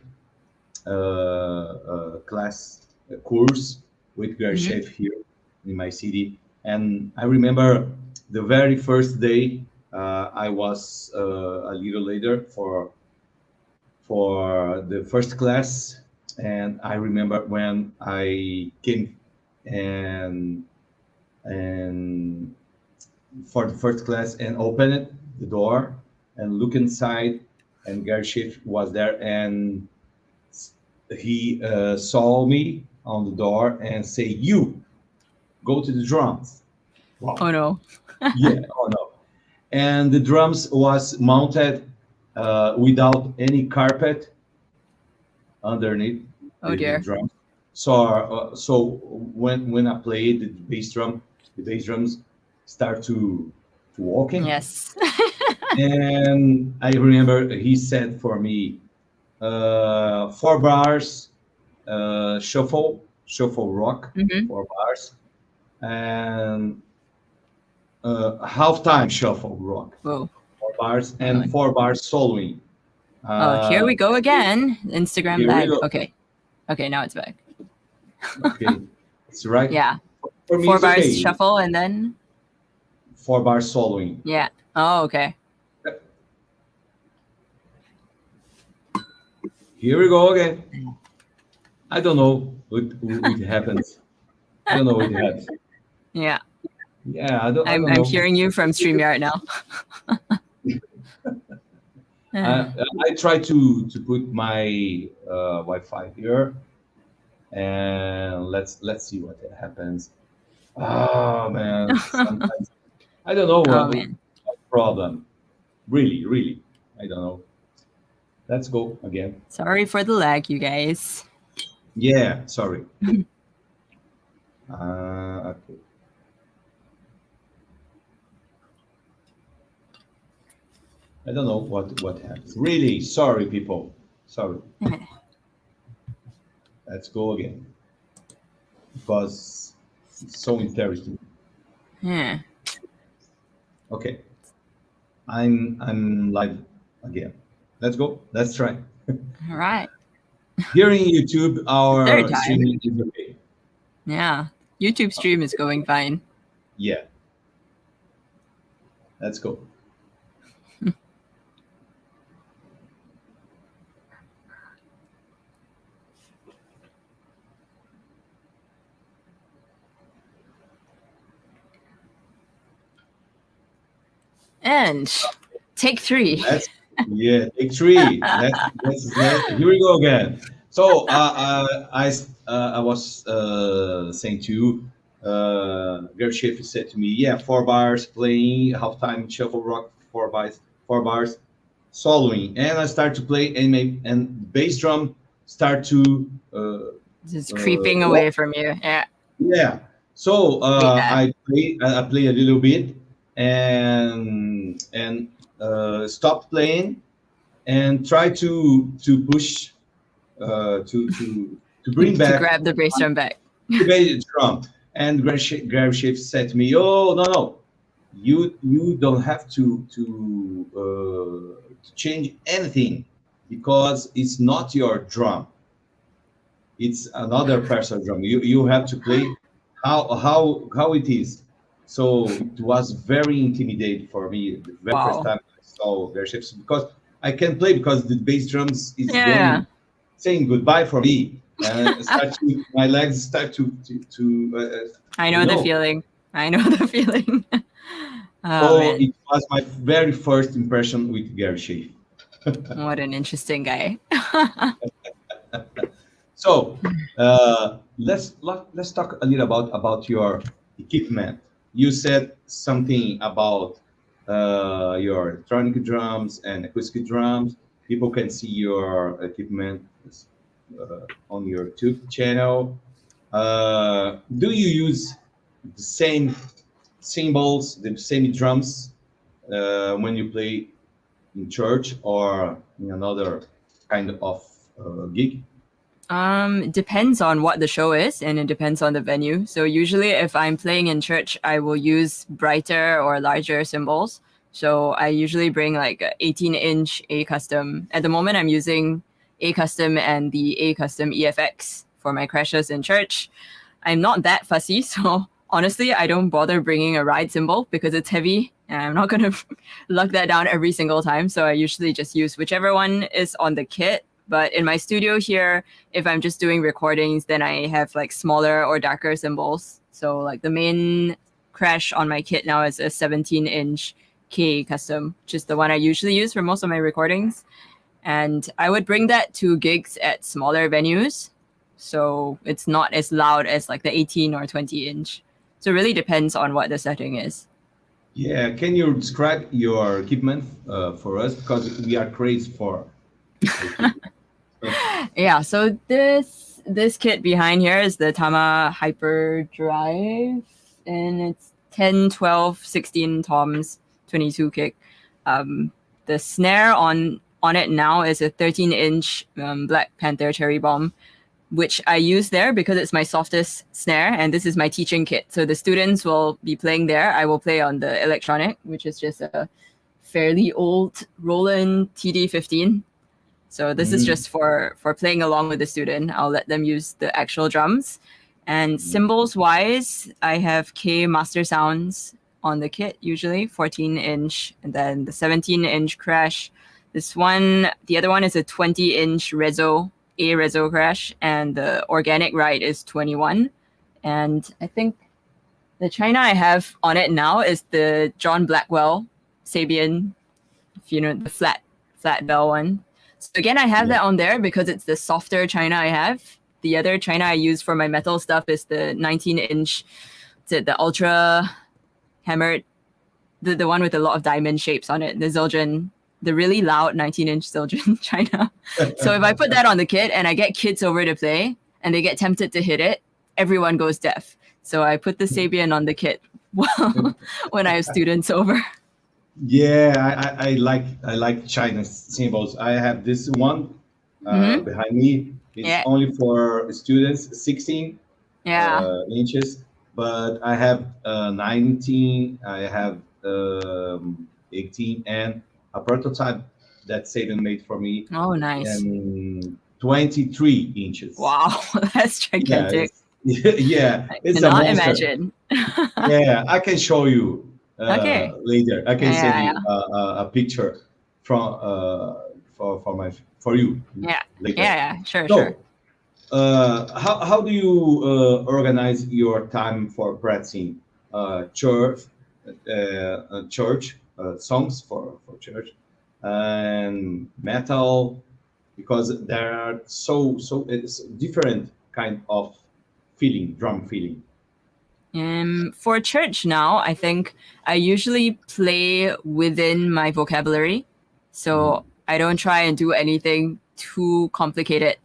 course with Gary Chaffee here in my city, and I remember the very first day I was a little later for the first class, and I remember when I came and for the first class and opened the door and look inside, and Gary Chaffee was there, and he saw me on the door and say, "You go to the drums." Wow. Oh no. Yeah. Oh no. And the drums was mounted without any carpet underneath the drums. So when I played the bass drums start to walking. Yes. And I remember he said for me, 4 bars, shuffle rock, 4 bars, and halftime shuffle rock, 4 bars, and 4 bars soloing. Here we go again. Instagram back. Okay, now it's back. Okay, it's right. Yeah. For me, 4 it's bars okay. shuffle and then 4-bar soloing. Yeah. Oh, okay. Here we go again. I don't know what happens. I don't know what happens. Yeah. Yeah, I don't I'm know. hearing you from StreamYard now. I try to put my Wi-Fi here, and let's see what happens. Oh man, sometimes I don't know Oh, what man. problem. Really, I don't know. Let's go again. Sorry for the lag, you guys. Yeah, sorry. Okay. I don't know what happens. Really, sorry, people. Sorry. Let's go again because it's so interesting. Yeah. Okay, I'm live again. Let's go. Let's try. All right. Here in YouTube, our Third time. streaming is okay. Yeah. YouTube stream is going fine. Yeah. Let's go. And take 3. Take 3. Here we go again. So I was saying to you, Gershif said to me, yeah, 4 bars playing halftime shuffle rock, 4 bars soloing, and I start to play, and bass drum start to just creeping away from you. Yeah. Yeah. So Yeah. I play a little bit and stop playing and try to push to bring back To grab the bass drum back. the bass drum. And Grab Shift said to me, "Oh no, you don't have to change anything because it's not your drum. It's another person's drum. You have to play how it is." So it was very intimidating for me the very first time I saw their ships, because I can play because the bass drums is going, saying goodbye for me, and my legs start to I know the feeling. I know the feeling. So it was my very first impression with Gary Shea. What an interesting guy. So let's talk a little about your equipment. You said something about your electronic drums and acoustic drums. People can see your equipment on your YouTube channel. Do you use the same cymbals, the same drums when you play in church or in another kind of gig? It depends on what the show is, and it depends on the venue. So usually if I'm playing in church, I will use brighter or larger cymbals. So I usually bring like a 18-inch A custom. At the moment, I'm using A custom and the A custom EFX for my crashes in church. I'm not that fussy, so honestly, I don't bother bringing a ride cymbal because it's heavy and I'm not going to lug that down every single time. So I usually just use whichever one is on the kit. But in my studio here, if I'm just doing recordings, then I have like smaller or darker cymbals. So like the main crash on my kit now is a 17-inch K custom, which is the one I usually use for most of my recordings. And I would bring that to gigs at smaller venues. So it's not as loud as like the 18 or 20-inch. So it really depends on what the setting is. Yeah, can you describe your equipment for us? Because we are crazy for Yeah, so this kit behind here is the Tama Hyperdrive, and it's 10, 12, 16 toms, 22 kick. The snare on it now is a 13-inch Black Panther Cherry Bomb, which I use there because it's my softest snare, and this is my teaching kit. So the students will be playing there. I will play on the electronic, which is just a fairly old Roland TD-15. So this is just for playing along with the student. I'll let them use the actual drums. And cymbals wise, I have K Master Sounds on the kit, usually 14-inch, and then the 17-inch crash. This one, the other one is a 20-inch reso crash, and the organic ride is 21. And I think the china I have on it now is the John Blackwell Sabian, if you know, the flat bell one. So again, I have that on there because it's the softer china I have. The other china I use for my metal stuff is the 19-inch, the ultra hammered, the one with a lot of diamond shapes on it, the Zildjian, the really loud 19-inch Zildjian china. So if I put that on the kit and I get kids over to play and they get tempted to hit it, everyone goes deaf. So I put the Sabian on the kit when I have students over. Yeah, I like China cymbals. I have this one behind me. It's only for students, 16 inches. But I have 19, I have 18, and a prototype that Sabian made for me. Oh, nice. And 23 inches. Wow, that's gigantic. Yeah, it's I a cannot monster. imagine. Yeah, I can show you later. I can send you a picture from for you. Yeah, later. Sure. How do you organize your time for practicing church songs for church and metal, because there are so it's different kind of drum feeling. For church now, I think I usually play within my vocabulary, so I don't try and do anything too complicated,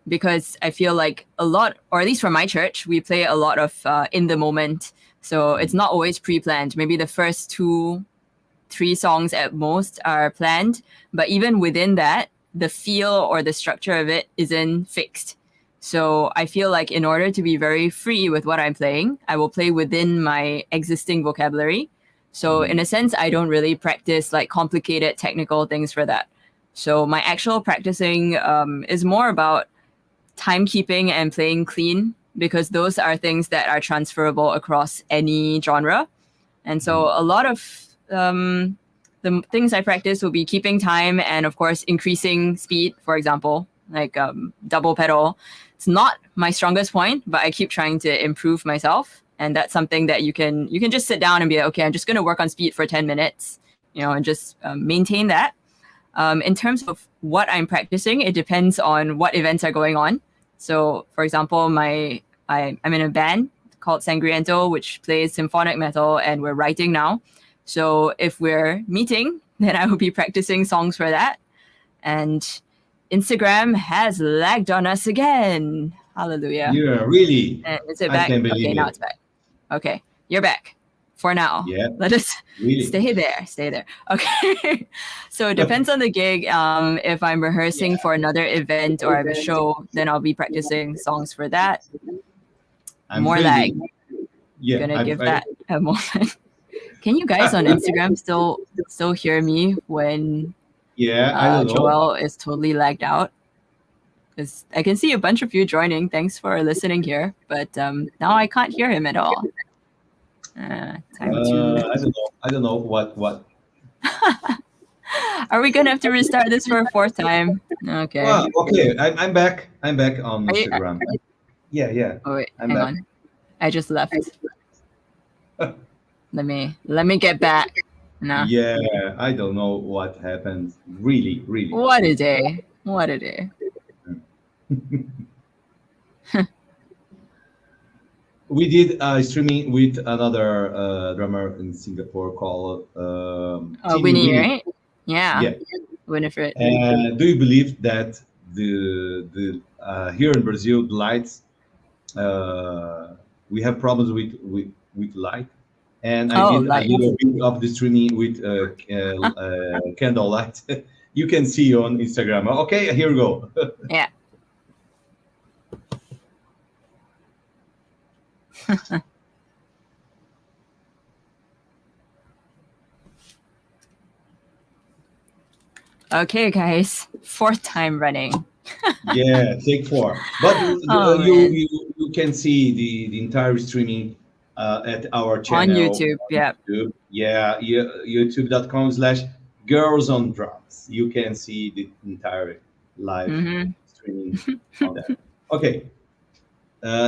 because I feel like a lot, or at least for my church, we play a lot of in the moment. So it's not always pre-planned. Maybe the first 2-3 songs at most are planned, but even within that, the feel or the structure of it isn't fixed. So I feel like in order to be very free with what I'm playing, I will play within my existing vocabulary. So in a sense, I don't really practice like complicated technical things for that. So my actual practicing is more about timekeeping and playing clean, because those are things that are transferable across any genre. And so a lot of the things I practice will be keeping time and, of course, increasing speed, for example, like double pedal. It's not my strongest point, but I keep trying to improve myself. And that's something that you can just sit down and be like, okay, I'm just going to work on speed for 10 minutes, and just maintain that. In terms of what I'm practicing, it depends on what events are going on. So, for example, I'm in a band called Sangriento, which plays symphonic metal, and we're writing now. So if we're meeting, then I will be practicing songs for that. And Instagram has lagged on us again. Hallelujah. Yeah, really? And is it back? Okay, now it's back. Okay, you're back for now. Yeah. Let us really? Stay there. Okay. So it depends on the gig. If I'm rehearsing for another event or I have a show, then I'll be practicing songs for that. More lag. Yeah, Gonna give that a moment. Can you guys on Instagram still hear me when I don't know. Joel is totally lagged out? Because I can see a bunch of you joining. Thanks for listening here. But now I can't hear him at all. Time to... I don't know what. Are we gonna have to restart this for a fourth time? Okay. Okay. I'm back. I'm back on Instagram. Yeah. Oh wait, hang on. I just left. Let me get back. No. Yeah, I don't know what happened. Really. What a day. We did streaming with another drummer in Singapore called Winnie, right? Yeah. Winifred. And do you believe that the here in Brazil, the lights, we have problems with light, and I did a little bit of the streaming with candle light. You can see on Instagram. Okay, here we go. Yeah. Okay, guys, 4th time running. Yeah, take 4. But you can see the entire streaming at our On channel YouTube, yeah. YouTube. Yeah, youtube.com/girls on drums. You can see the entire live Mm-hmm. streaming on that. Okay,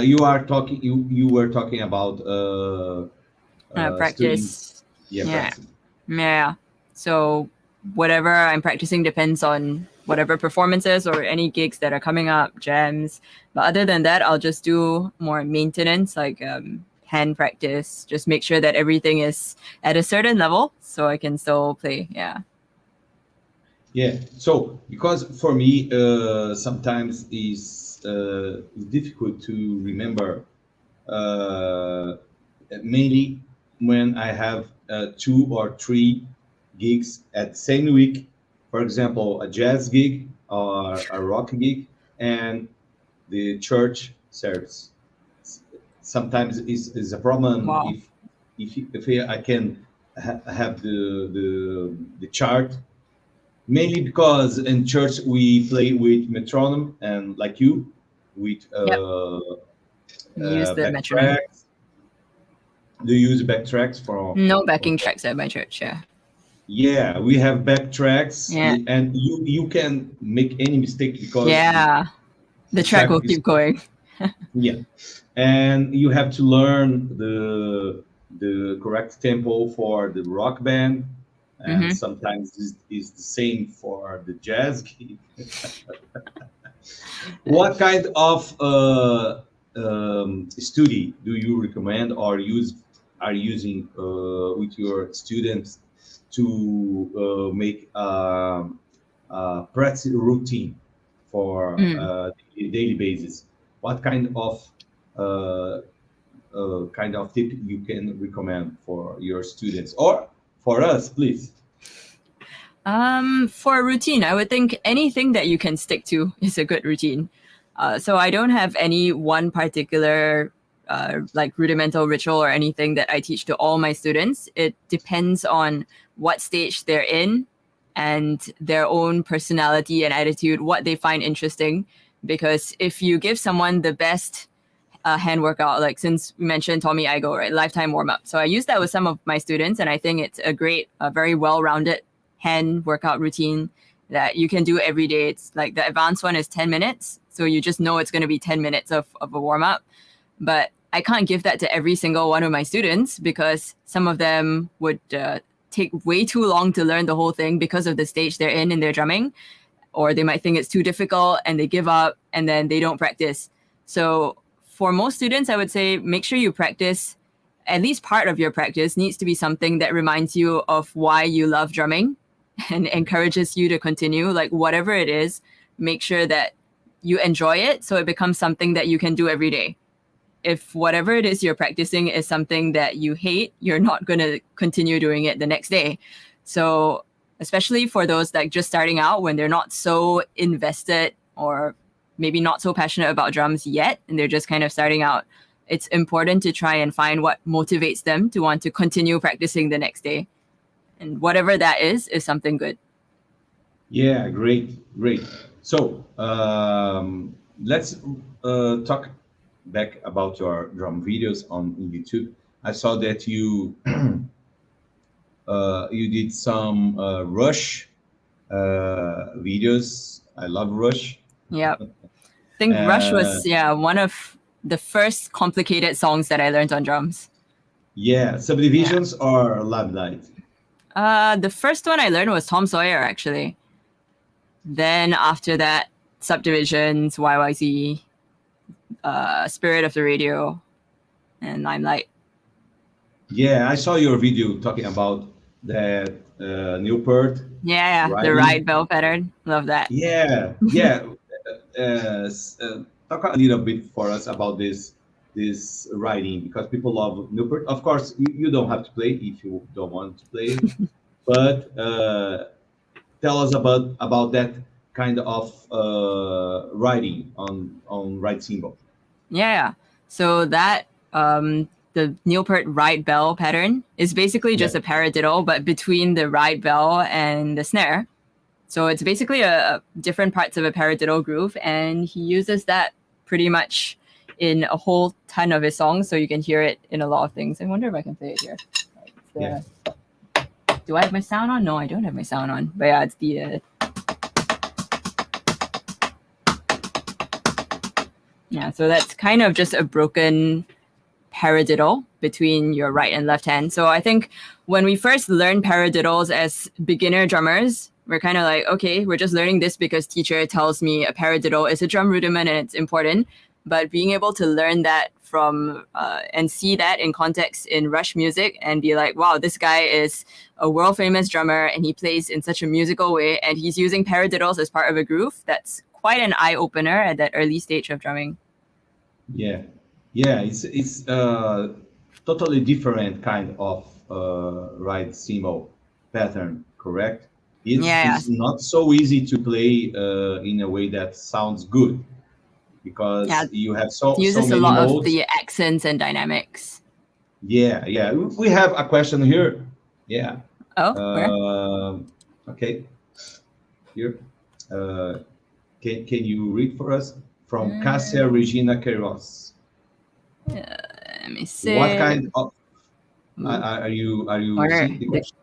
you were talking about studying. Practice. Yeah, Yeah. practicing. Yeah. So whatever I'm practicing depends on whatever performances or any gigs that are coming up, jams. But other than that, I'll just do more maintenance, like hand practice. Just make sure that everything is at a certain level so I can still play. Yeah. Yeah. So because for me, sometimes it's difficult to remember, uh, mainly when I have 2 or 3 gigs at the same week. For example, a jazz gig or a rock gig and the church service. Sometimes is a problem Wow. if I can have the chart. Mainly because in church we play with metronome and like you with Yep. Use the metronome. backtracks. Do you use backtracks for? No backing tracks at my church. Yeah. Yeah, we have backtracks, Yeah. and you can make any mistake because Yeah. The track will is keep going. yeah, and you have to learn the correct tempo for the rock band, and Mm-hmm. sometimes is the same for the jazz gig. What kind of study do you recommend or are using with your students to make practice routine for Mm. daily basis? What uh, kind of tip you can recommend for your students or for us, please? For a routine, I would think anything that you can stick to is a good routine. So I don't have any one particular like rudimental ritual or anything that I teach to all my students. It depends on what stage they're in and their own personality and attitude, what they find interesting. Because if you give someone the best hand workout, like since we mentioned Tommy Igo, right, lifetime warm up. So I use that with some of my students, and I think it's a great, very well-rounded hand workout routine that you can do every day. It's like the advanced one is 10 minutes. So you just know it's going to be 10 minutes of a warm up. But I can't give that to every single one of my students because some of them would take way too long to learn the whole thing because of the stage they're in their drumming, or they might think it's too difficult and they give up and then they don't practice. So for most students, I would say make sure you practice. At least part of your practice needs to be something that reminds you of why you love drumming and encourages you to continue. Like whatever it is, make sure that you enjoy it so it becomes something that you can do every day. If whatever it is you're practicing is something that you hate, you're not going to continue doing it the next day. So especially for those like just starting out when they're not so invested or maybe not so passionate about drums yet and they're just kind of starting out, it's important to try and find what motivates them to want to continue practicing the next day. And whatever that is something good. Yeah, great, great. So let's talk back about your drum videos on YouTube. I saw that you you did some Rush videos. I love Rush. Yeah. I think Rush was one of the first complicated songs that I learned on drums. Yeah, Subdivisions or Love Light? The first one I learned was Tom Sawyer, actually. Then after that, Subdivisions, YYZ, Spirit of the Radio, and Limelight. Yeah, I saw your video talking about that Newport. Yeah, the ride bell pattern. Love that. Yeah, yeah. Talk a little bit for us about this writing because people love Newport. Of course, you don't have to play if you don't want to play, but tell us about that kind of writing on right cymbal. Yeah. So that the Newport ride bell pattern is basically just a paradiddle, but between the ride bell and the snare. So it's basically a different parts of a paradiddle groove, and he uses that pretty much in a whole ton of his songs, so you can hear it in a lot of things. I wonder if I can play it here. Do I have my sound on? No, I don't have my sound on. But yeah, it's the... Yeah, so that's kind of just a broken paradiddle between your right and left hand. So I think when we first learn paradiddles as beginner drummers, we're kind of like, okay, we're just learning this because teacher tells me a paradiddle is a drum rudiment and it's important. But being able to learn that from and see that in context in Rush music and be like, wow, this guy is a world famous drummer and he plays in such a musical way and he's using paradiddles as part of a groove, that's quite an eye opener at that early stage of drumming. Yeah, it's totally different kind of right cymbal pattern, correct? It's not so easy to play in a way that sounds good because you have so many uses a lot modes. Of the accents and dynamics. Yeah. We have a question here. Yeah. Oh, where? Okay. Here. Can you read for us? From Cassia Regina Queiroz. Let me see. What kind of are you seeing the question?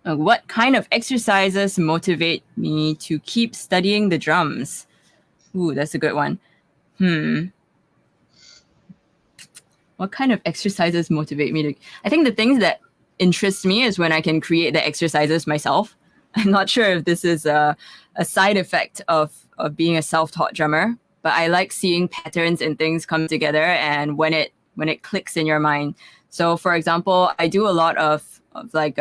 What kind of exercises motivate me to keep studying the drums? Ooh, that's a good one. What kind of exercises motivate me to... I think the things that interest me is when I can create the exercises myself. I'm not sure if this is a side effect of being a self-taught drummer, but I like seeing patterns and things come together and when it clicks in your mind. So for example, I do a lot of like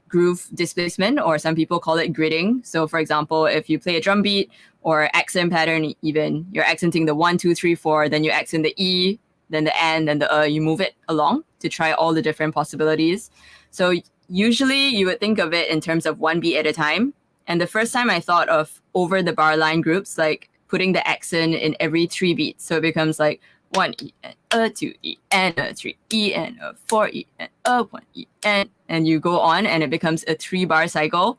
groove displacement, or some people call it gridding. So for example, if you play a drum beat or accent pattern, even you're accenting the 1, 2, 3, 4, then you accent the E, then the N, then the you move it along to try all the different possibilities. So usually you would think of it in terms of one beat at a time. And the first time I thought of over the bar line groups, like putting the accent in every 3 beats. So it becomes like 1 E and a 2 E and a 3 E and a 4 E and a 1 E and you go on and it becomes a 3-bar cycle.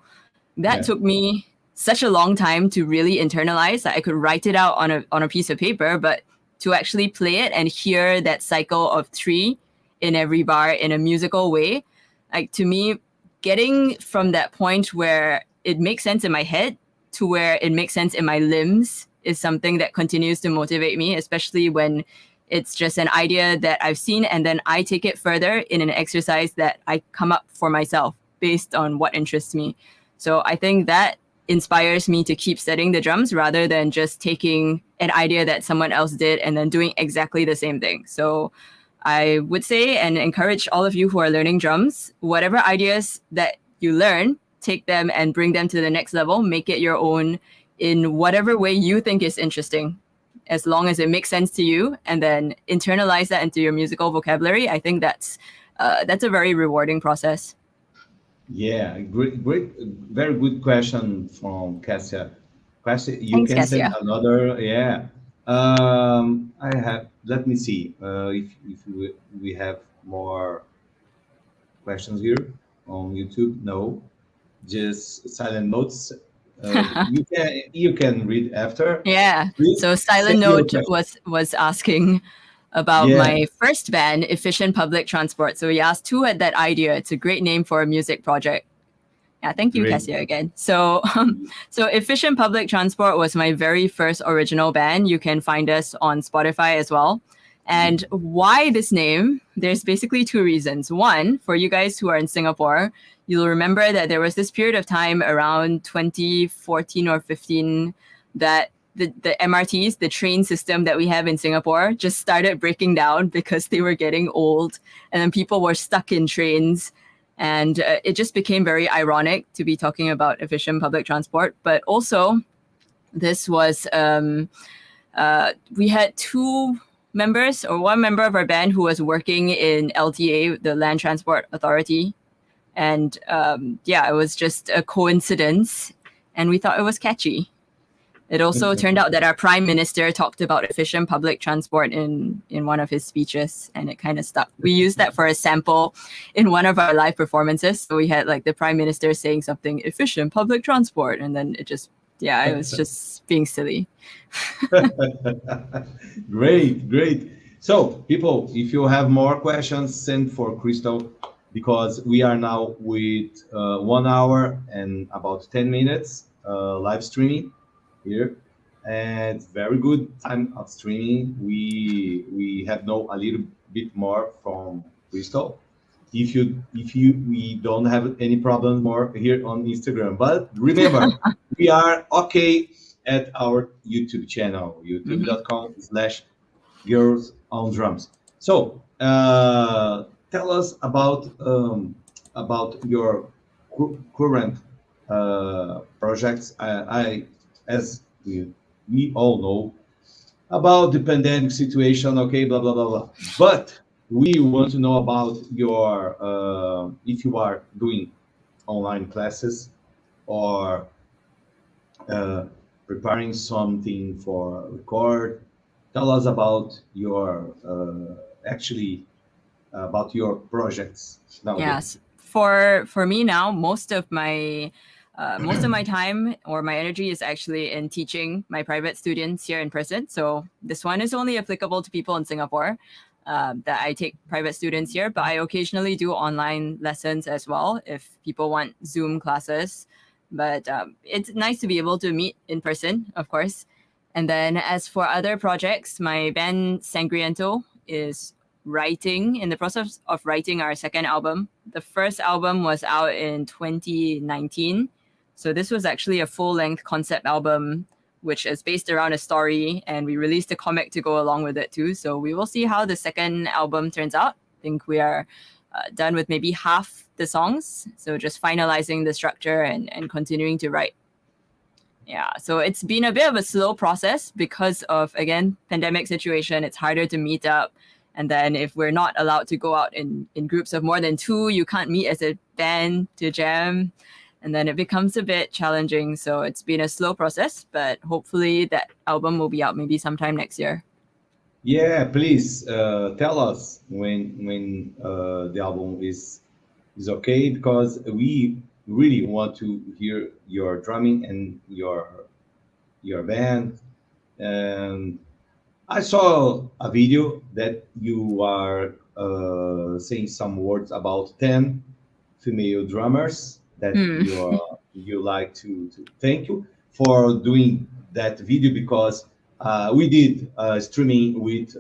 That took me such a long time to really internalize that I could write it out on a piece of paper, but to actually play it and hear that cycle of 3 in every bar in a musical way, like to me, getting from that point where it makes sense in my head to where it makes sense in my limbs is something that continues to motivate me, especially when it's just an idea that I've seen and then I take it further in an exercise that I come up for myself based on what interests me. So I think that inspires me to keep studying the drums rather than just taking an idea that someone else did and then doing exactly the same thing. So I would say and encourage all of you who are learning drums, whatever ideas that you learn, take them and bring them to the next level, make it your own in whatever way you think is interesting, as long as it makes sense to you, and then internalize that into your musical vocabulary. I think that's a very rewarding process. Yeah, great, very good question from Cassia. Cassia, you Thanks, can Cassia. send another. Yeah, I have. Let me see if we have more questions here on YouTube. No, just silent notes. You can read after. Yeah. Please so Silent send your Note question. was asking about my first band, Efficient Public Transport. So he asked, who had that idea? It's a great name for a music project. Yeah, thank you, Great. Cassia, again. So Efficient Public Transport was my very first original band. You can find us on Spotify as well. And why this name? There's basically 2 reasons. One, for you guys who are in Singapore, you'll remember that there was this period of time around 2014 or 15 that the MRTs, the train system that we have in Singapore, just started breaking down because they were getting old and then people were stuck in trains. And it just became very ironic to be talking about efficient public transport. But also, this was, we had 2 members or 1 member of our band who was working in LTA, the Land Transport Authority. And it was just a coincidence. And we thought it was catchy. It also turned out that our prime minister talked about efficient public transport in one of his speeches, and it kind of stuck. We used that for a sample in one of our live performances. So we had like the prime minister saying something, efficient public transport, and then it just yeah, I was just being silly. Great. So, people, if you have more questions, send for Crystal, because we are now with 1 hour and about 10 minutes live streaming here. And it's very good time of streaming. We have know a little bit more from Crystal. If you we don't have any problem more here on Instagram. But remember, we are okay at our YouTube channel, youtube.com/girls on drums. So tell us about your current projects. As we all know about the pandemic situation, okay, blah blah blah blah. But we want to know about your if you are doing online classes or preparing something for record. Tell us about your actually about your projects nowadays. Yes, for me now, most of my time or my energy is actually in teaching my private students here in person. So this one is only applicable to people in Singapore. That I take private students here, but I occasionally do online lessons as well if people want Zoom classes. But it's nice to be able to meet in person, of course. And then as for other projects, my band Sangriento is in the process of writing our second album. The first album was out in 2019. So this was actually a full-length concept album, which is based around a story, and we released a comic to go along with it too. So we will see how the second album turns out. I think we are done with maybe half the songs. So just finalizing the structure and continuing to write. Yeah, so it's been a bit of a slow process because of, again, pandemic situation. It's harder to meet up. And then if we're not allowed to go out in groups of more than 2, you can't meet as a band to jam. And then it becomes a bit challenging. So it's been a slow process, but hopefully that album will be out maybe sometime next year. Yeah, please tell us when the album is okay, because we really want to hear your drumming and your band. And I saw a video that you are saying some words about 10 female drummers that you like to thank you for doing that video, because we did streaming with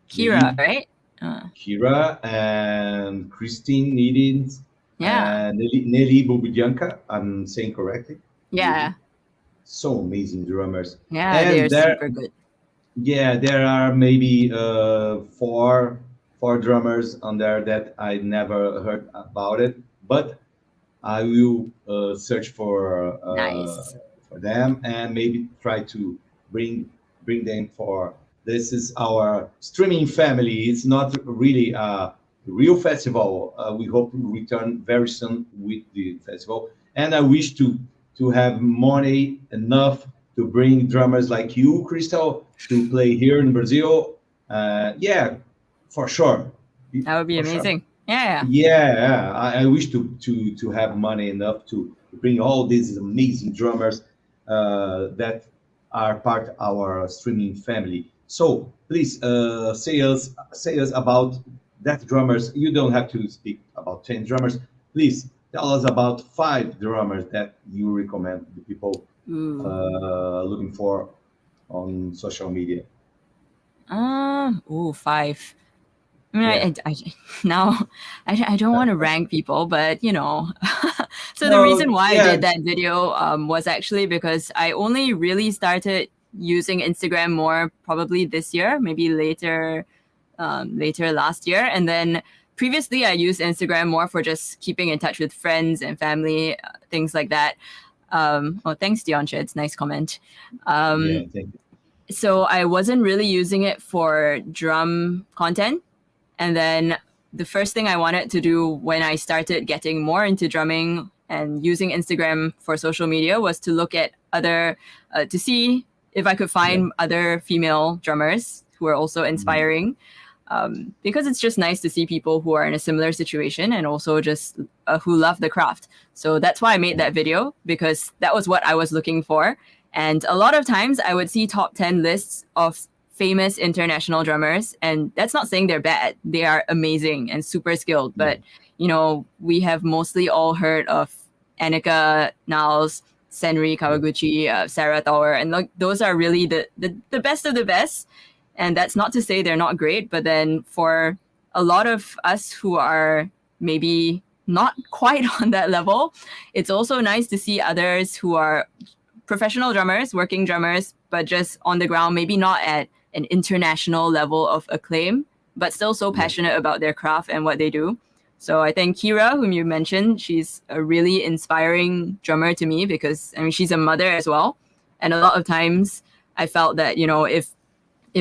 Kira, right? Kira and Christine Needins and Nelly Bobudianka. I'm saying correctly? Yeah. So amazing drummers. Yeah, and they're super good. Yeah, there are maybe four drummers on there that I never heard about it, but I will search for them and maybe try to bring them for. This is our streaming family. It's not really a real festival. We hope to return very soon with the festival, and I wish to have money enough to bring drummers like you, Crystal, to play here in Brazil. Yeah, for sure. That would be amazing. Sure. Yeah. I wish to have money enough to bring all these amazing drummers that are part of our streaming family. So please say us about that drummers. You don't have to speak about 10 drummers. Please tell us about 5 drummers that you recommend the people looking for on social media. 5. I mean, I don't want to rank people, but So the reason why I did that video was actually because I only really started using Instagram more probably this year, maybe later last year, and then previously I used Instagram more for just keeping in touch with friends and family, things like that. Thanks, Dioncha. It's a nice comment. Thank you. So I wasn't really using it for drum content. And then the first thing I wanted to do when I started getting more into drumming and using Instagram for social media was to look at to see if I could find other female drummers who are also inspiring. because it's just nice to see people who are in a similar situation and also just who love the craft. So that's why I made that video, because that was what I was looking for. And a lot of times I would see top 10 lists of famous international drummers, and that's not saying they're bad. They are amazing and super skilled. But, you know, we have mostly all heard of Annika Niles, Senri Kawaguchi, Sarah Tower, and like, those are really the best of the best. And that's not to say they're not great, but then for a lot of us who are maybe not quite on that level, it's also nice to see others who are professional drummers, working drummers, but just on the ground, maybe not at an international level of acclaim, but still so passionate about their craft and what they do. So I think Kira, whom you mentioned, she's a really inspiring drummer to me, because I mean, she's a mother as well. And a lot of times I felt that, you know, if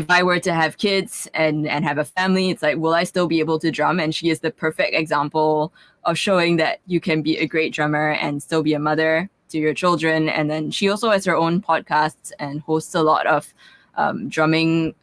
I were to have kids and have a family, it's like, will I still be able to drum? And she is the perfect example of showing that you can be a great drummer and still be a mother to your children. And then she also has her own podcasts and hosts a lot of drumming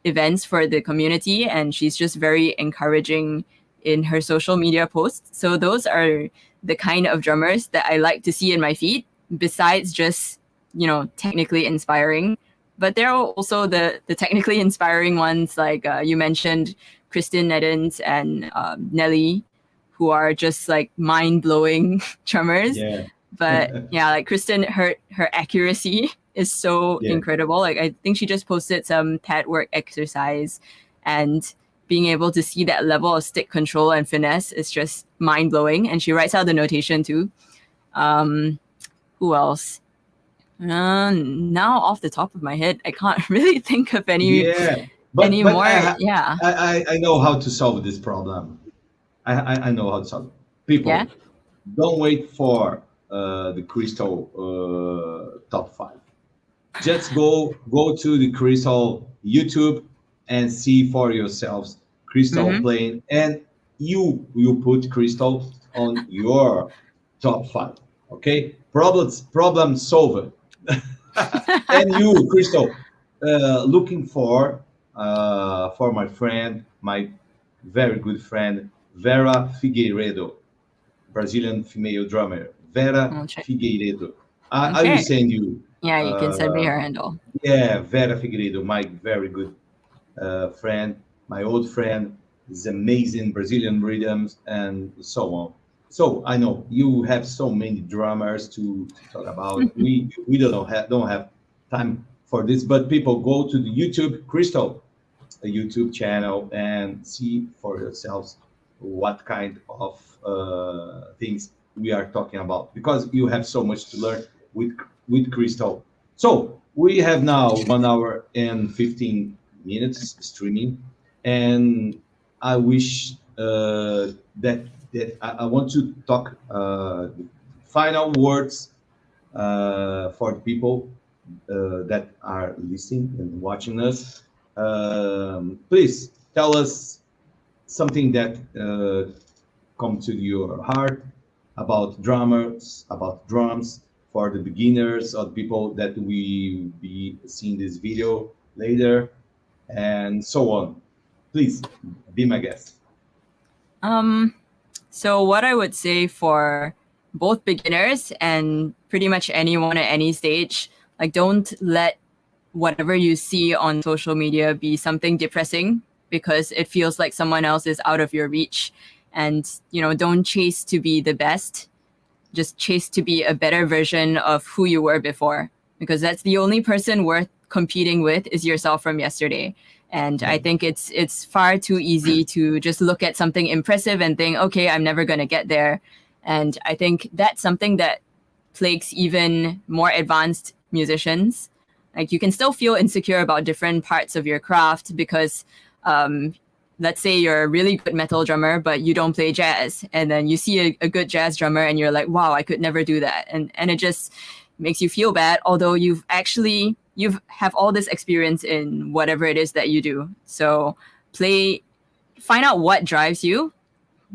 events for the community. And she's just very encouraging in her social media posts. So those are the kind of drummers that I like to see in my feed, besides just, you know, technically inspiring. But there are also the technically inspiring ones, like you mentioned, Kristen Neddens and Nelly, who are just like mind-blowing drummers. Yeah. But yeah, like Kristen, her accuracy is so incredible. Like I think she just posted some pad work exercise, and being able to see that level of stick control and finesse is just mind-blowing. And she writes out the notation too. Who else? Now off the top of my head, I can't really think of any anymore. I know how to solve this problem. I know how to solve it. People, don't wait for the Crystal top 5. Just go to the Crystal YouTube and see for yourselves Crystal playing, and you will put Crystal on your top 5. Okay, problem solved. And you, Crystal, looking for my friend, my very good friend, Vera Figueiredo, Brazilian female drummer. Vera Figueiredo. I will send you. Yeah, you can send me her handle. Yeah, Vera Figueiredo, my very good friend, my old friend, is amazing Brazilian rhythms and so on. So I know you have so many drummers to talk about. we don't have time for this, but people, go to the YouTube Crystal, a YouTube channel, and see for yourselves what kind of things we are talking about, because you have so much to learn with Crystal. So we have now 1 hour and 15 minutes streaming, and I wish that I want to talk final words for the people that are listening and watching us. Please tell us something that comes to your heart about drummers, about drums, for the beginners or the people that will be seeing this video later, and so on. Please be my guest. So what I would say for both beginners and pretty much anyone at any stage, like, don't let whatever you see on social media be something depressing because it feels like someone else is out of your reach. And, you know, don't chase to be the best. Just chase to be a better version of who you were before, because that's the only person worth competing with is yourself from yesterday. And I think it's far too easy to just look at something impressive and think, okay, I'm never going to get there. And I think that's something that plagues even more advanced musicians. Like, you can still feel insecure about different parts of your craft because let's say you're a really good metal drummer, but you don't play jazz. And then you see a good jazz drummer and you're like, wow, I could never do that. And it just makes you feel bad, although you have all this experience in whatever it is that you do. So find out what drives you.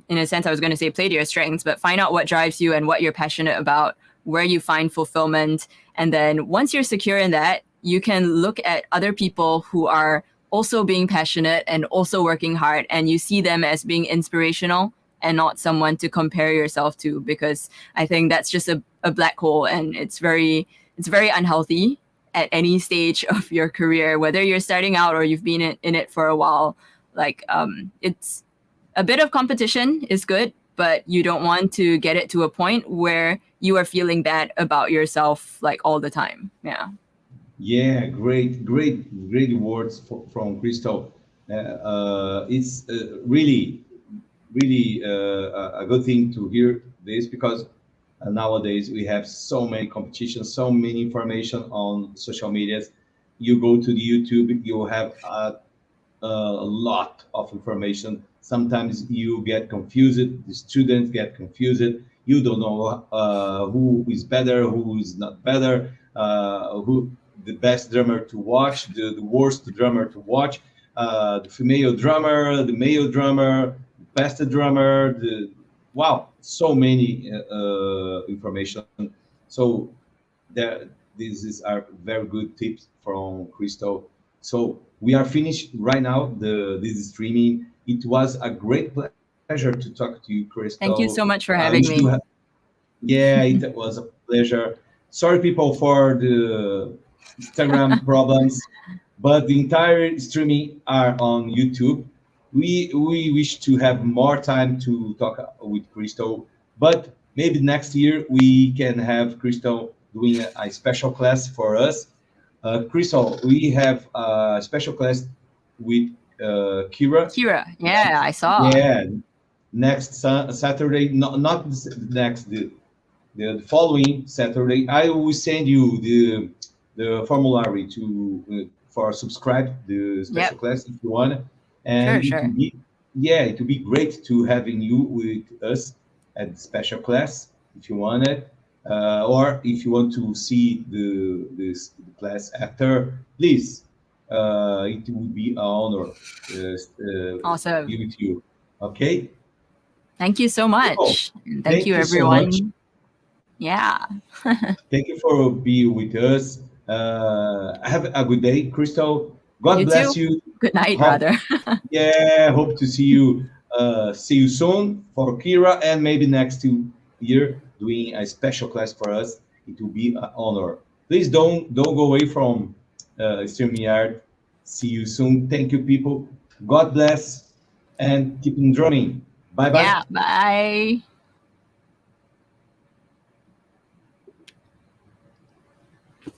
In a sense, I was going to say play to your strengths, but find out what drives you and what you're passionate about, where you find fulfillment. And then once you're secure in that, you can look at other people who are also being passionate and also working hard, and you see them as being inspirational and not someone to compare yourself to, because I think that's just a black hole, and it's very unhealthy at any stage of your career, whether you're starting out or you've been in it for a while. Like, it's a bit of competition is good, but you don't want to get it to a point where you are feeling bad about yourself like all the time. Yeah. Yeah, great words from Crystal. It's really, really a good thing to hear this, because nowadays we have so many competitions, so many information on social medias. You go to the YouTube, you have a lot of information. Sometimes you get confused, the students get confused. You don't know who is better, who is not better, who the best drummer to watch, the worst drummer to watch, the female drummer, the male drummer, best drummer. Wow, so many information. So this is our very good tips from Crystal. So we are finished right now this streaming. It was a great pleasure to talk to you, Thank you Crystal. so much for I having wish you me. yeah, it was a pleasure. Sorry, people, for the Instagram problems, but the entire streaming are on YouTube. We wish to have more time to talk with Crystal, but maybe next year we can have Crystal doing a special class for us. Crystal, we have a special class with Kira. Kira, yeah, I saw. Yeah, next Saturday, not next, the following Saturday. I will send you the formulary to for subscribe the special Yep, class if you want, sure, and it will sure. be, yeah, it will be great to having you with us at the special class if you want it, or if you want to see this class after, please. It will be an honor Awesome. be with you. Okay, Thank you so people, much. And thank thank you, you so much. everyone. Yeah. Thank you for being with us. Have a good day, Crystal. God You bless too. you. Good night, Hope, rather. yeah, hope to see you soon for Kira, and maybe next year doing a special class for us. It will be an honor. Please don't go away from StreamYard. See you soon. Thank you, people. God bless, and keep on drumming. Bye bye. Yeah, bye.